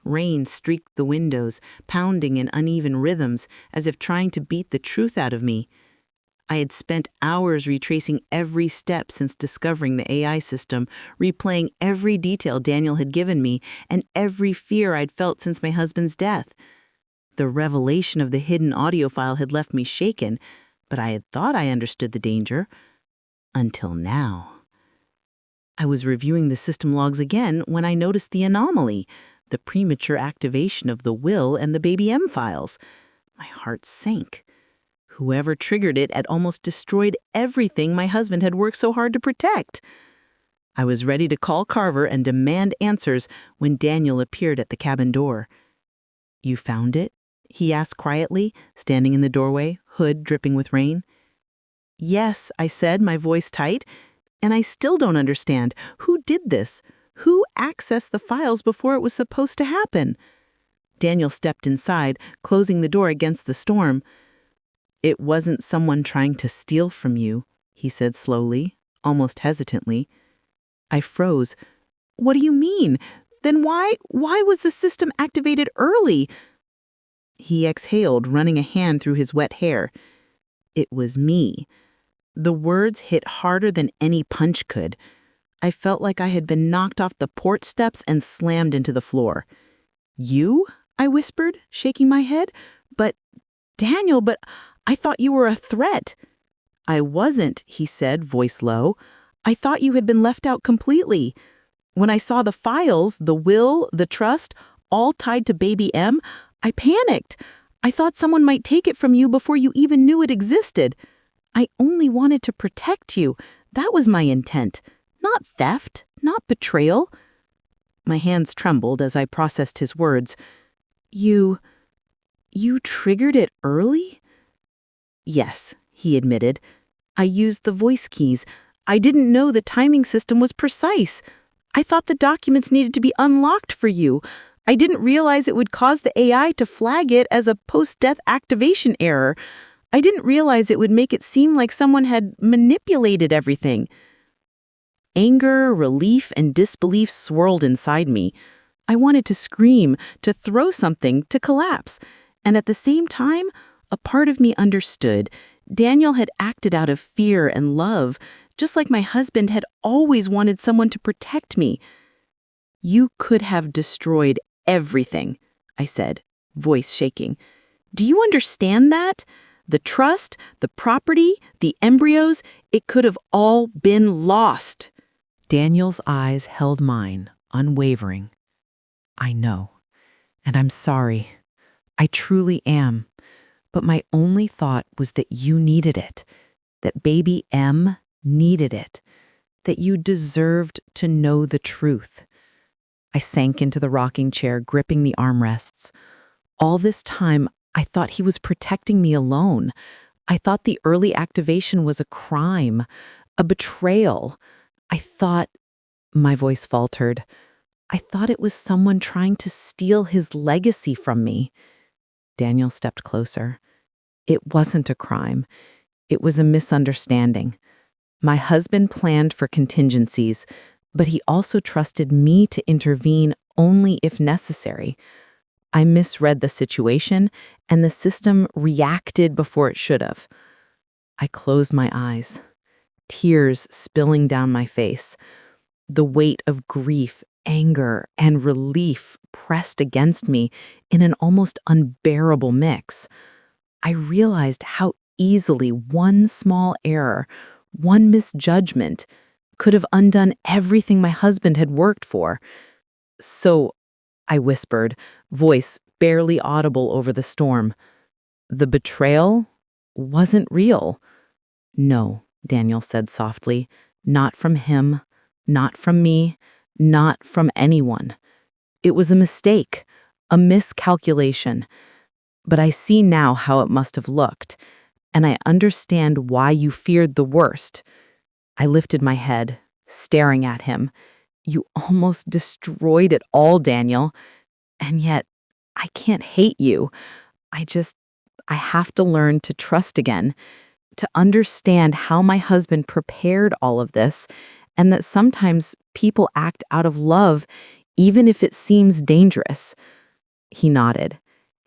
Rain streaked the windows, pounding in uneven rhythms, as if trying to beat the truth out of me. I had spent hours retracing every step since discovering the AI system, replaying every detail Daniel had given me, and every fear I'd felt since my husband's death. The revelation of the hidden audio file had left me shaken, but I had thought I understood the danger. Until now. I was reviewing the system logs again when I noticed the anomaly, the premature activation of the will and the baby M files. My heart sank. Whoever triggered it had almost destroyed everything my husband had worked so hard to protect. I was ready to call Carver and demand answers when Daniel appeared at the cabin door. "You found it?" he asked quietly, standing in the doorway, hood dripping with rain. "Yes," I said, my voice tight. "And I still don't understand. Who did this? Who accessed the files before it was supposed to happen?" Daniel stepped inside, closing the door against the storm. "It wasn't someone trying to steal from you," he said slowly, almost hesitantly. I froze. "What do you mean? Then why was the system activated early?" He exhaled, running a hand through his wet hair. "It was me." The words hit harder than any punch could. I felt like I had been knocked off the porch steps and slammed into the floor. "You?" I whispered, shaking my head. "But, Daniel, but I thought you were a threat." "I wasn't," he said, voice low. "I thought you had been left out completely. When I saw the files, the will, the trust, all tied to baby M, I panicked. I thought someone might take it from you before you even knew it existed. I only wanted to protect you. That was my intent. Not theft, not betrayal." My hands trembled as I processed his words. You triggered it early?" "Yes," he admitted. "I used the voice keys. I didn't know the timing system was precise. I thought the documents needed to be unlocked for you. I didn't realize it would cause the AI to flag it as a post-death activation error. I didn't realize it would make it seem like someone had manipulated everything." Anger, relief, and disbelief swirled inside me. I wanted to scream, to throw something, to collapse. And at the same time, a part of me understood. Daniel had acted out of fear and love, just like my husband had always wanted someone to protect me. "You could have destroyed everything," I said, voice shaking. "Do you understand that? The trust, the property, the embryos, it could have all been lost." Daniel's eyes held mine, unwavering. "I know, and I'm sorry. I truly am. But my only thought was that you needed it, that baby M needed it, that you deserved to know the truth." I sank into the rocking chair, gripping the armrests. All this time, I thought he was protecting me alone. I thought the early activation was a crime, a betrayal. I thought, my voice faltered, I thought it was someone trying to steal his legacy from me. Daniel stepped closer. It wasn't a crime. It was a misunderstanding. My husband planned for contingencies, but he also trusted me to intervene only if necessary. I misread the situation, and the system reacted before it should have. I closed my eyes, tears spilling down my face. The weight of grief, anger, and relief pressed against me in an almost unbearable mix. I realized how easily one small error, one misjudgment, could have undone everything my husband had worked for. So, I whispered, voice barely audible over the storm, the betrayal wasn't real. No, Daniel said softly, not from him, not from me, not from anyone. It was a mistake, a miscalculation. But I see now how it must have looked, and I understand why you feared the worst. I lifted my head, staring at him. You almost destroyed it all, Daniel. And yet, I can't hate you. I have to learn to trust again, to understand how my husband prepared all of this, and that sometimes people act out of love, even if it seems dangerous. He nodded.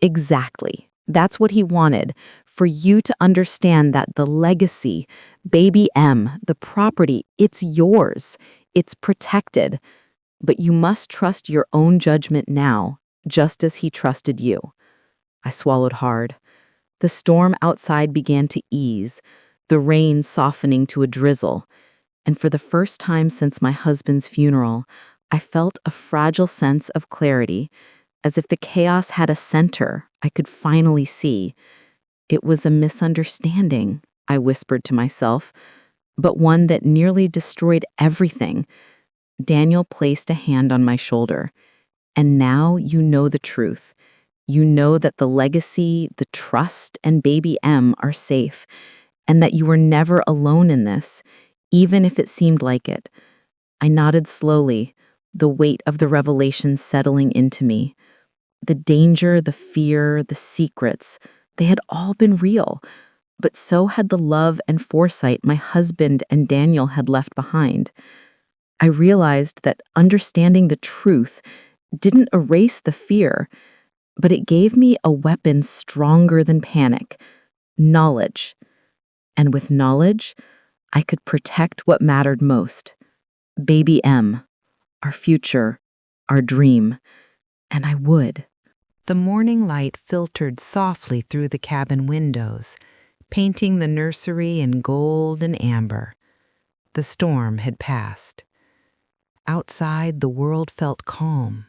Exactly. That's what he wanted, for you to understand that the legacy, baby M, the property, it's yours. It's protected. But you must trust your own judgment now, just as he trusted you. I swallowed hard. The storm outside began to ease, the rain softening to a drizzle. And for the first time since my husband's funeral, I felt a fragile sense of clarity, as if the chaos had a center I could finally see. It was a misunderstanding, I whispered to myself, but one that nearly destroyed everything. Daniel placed a hand on my shoulder. And now you know the truth. You know that the legacy, the trust, and baby M are safe, and that you were never alone in this, even if it seemed like it. I nodded slowly, the weight of the revelation settling into me. The danger, the fear, the secrets, they had all been real, but so had the love and foresight my husband and Daniel had left behind. I realized that understanding the truth didn't erase the fear, but it gave me a weapon stronger than panic, knowledge. And with knowledge, I could protect what mattered most, baby M, our future, our dream, and I would. The morning light filtered softly through the cabin windows, painting the nursery in gold and amber. The storm had passed. Outside, the world felt calm,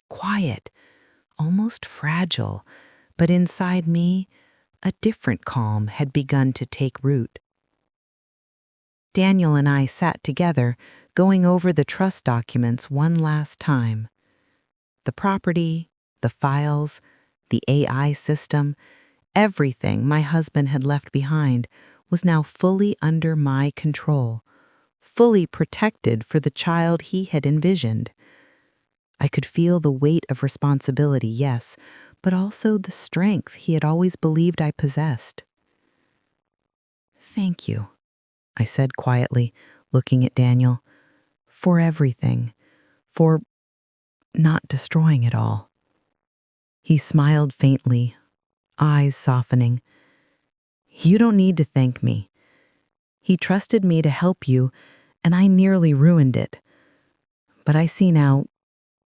quiet, almost fragile, but inside me, a different calm had begun to take root. Daniel and I sat together, going over the trust documents one last time. The property, the files, the AI system, everything my husband had left behind was now fully under my control, fully protected for the child he had envisioned. I could feel the weight of responsibility, yes, but also the strength he had always believed I possessed. Thank you, I said quietly, looking at Daniel, for everything, for not destroying it all. He smiled faintly, eyes softening. You don't need to thank me. He trusted me to help you, and I nearly ruined it. But I see now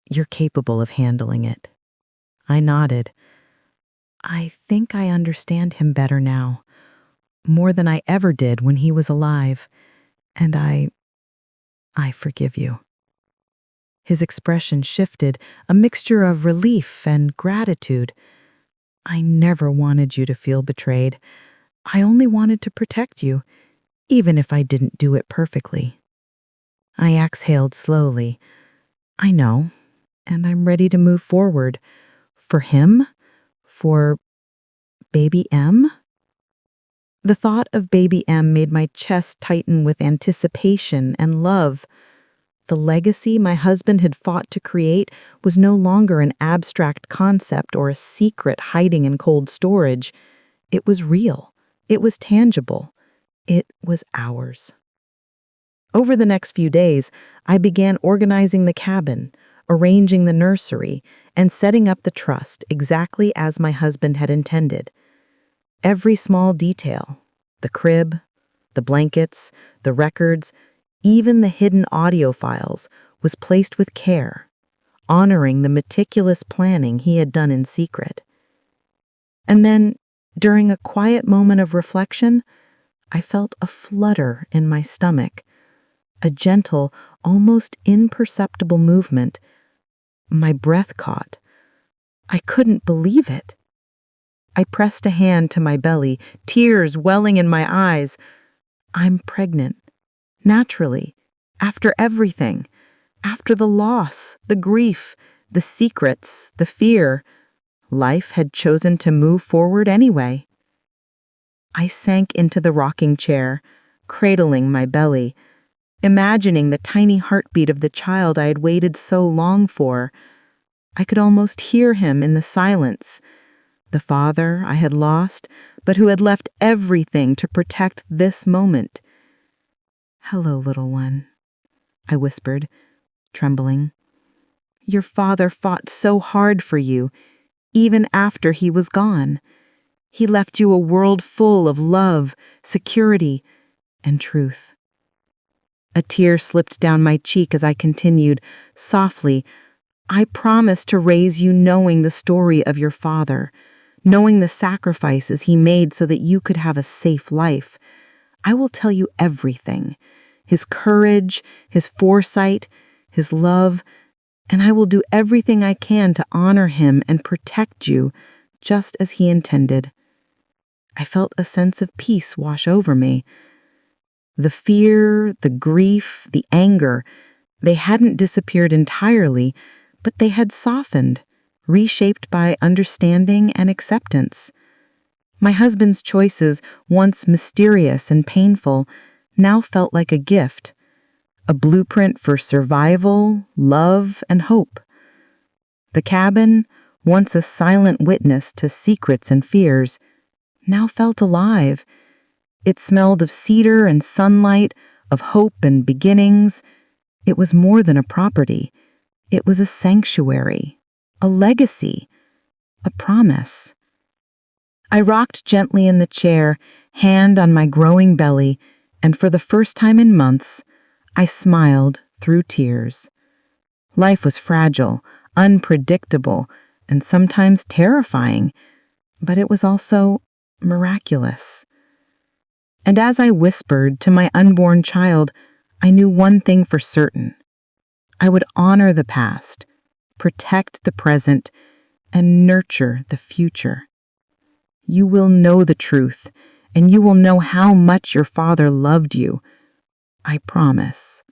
you're capable of handling it. I nodded. I think I understand him better now, more than I ever did when he was alive, and I forgive you. His expression shifted, a mixture of relief and gratitude. I never wanted you to feel betrayed. I only wanted to protect you, even if I didn't do it perfectly. I exhaled slowly. I know, and I'm ready to move forward. For him? For baby M? The thought of baby M made my chest tighten with anticipation and love. The legacy my husband had fought to create was no longer an abstract concept or a secret hiding in cold storage. It was real. It was tangible. It was ours. Over the next few days, I began organizing the cabin, arranging the nursery, and setting up the trust exactly as my husband had intended. Every small detail, the crib, the blankets, the records, even the hidden audio files, was placed with care, honoring the meticulous planning he had done in secret. And then, during a quiet moment of reflection, I felt a flutter in my stomach, a gentle, almost imperceptible movement. My breath caught. I couldn't believe it. I pressed a hand to my belly, tears welling in my eyes. I'm pregnant. Naturally. After everything. After the loss, the grief, the secrets, the fear. Life had chosen to move forward anyway. I sank into the rocking chair, cradling my belly, imagining the tiny heartbeat of the child I had waited so long for. I could almost hear him in the silence, the father I had lost, but who had left everything to protect this moment. "Hello, little one," I whispered, trembling. "Your father fought so hard for you, even after he was gone. He left you a world full of love, security, and truth." A tear slipped down my cheek as I continued, softly, "I promise to raise you knowing the story of your father, knowing the sacrifices he made so that you could have a safe life. I will tell you everything, his courage, his foresight, his love, and I will do everything I can to honor him and protect you, just as he intended." I felt a sense of peace wash over me. The fear, the grief, the anger, they hadn't disappeared entirely, but they had softened, reshaped by understanding and acceptance. My husband's choices, once mysterious and painful, now felt like a gift, a blueprint for survival, love, and hope. The cabin, once a silent witness to secrets and fears, now felt alive. It smelled of cedar and sunlight, of hope and beginnings. It was more than a property. It was a sanctuary, a legacy, a promise. I rocked gently in the chair, hand on my growing belly, and for the first time in months, I smiled through tears. Life was fragile, unpredictable, and sometimes terrifying, but it was also miraculous. And as I whispered to my unborn child, I knew one thing for certain. I would honor the past, protect the present, and nurture the future. You will know the truth, and you will know how much your father loved you. I promise.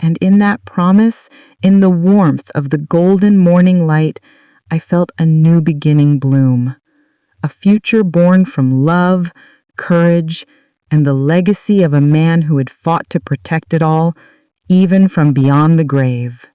And in that promise, in the warmth of the golden morning light, I felt a new beginning bloom, a future born from love, courage, and the legacy of a man who had fought to protect it all, even from beyond the grave.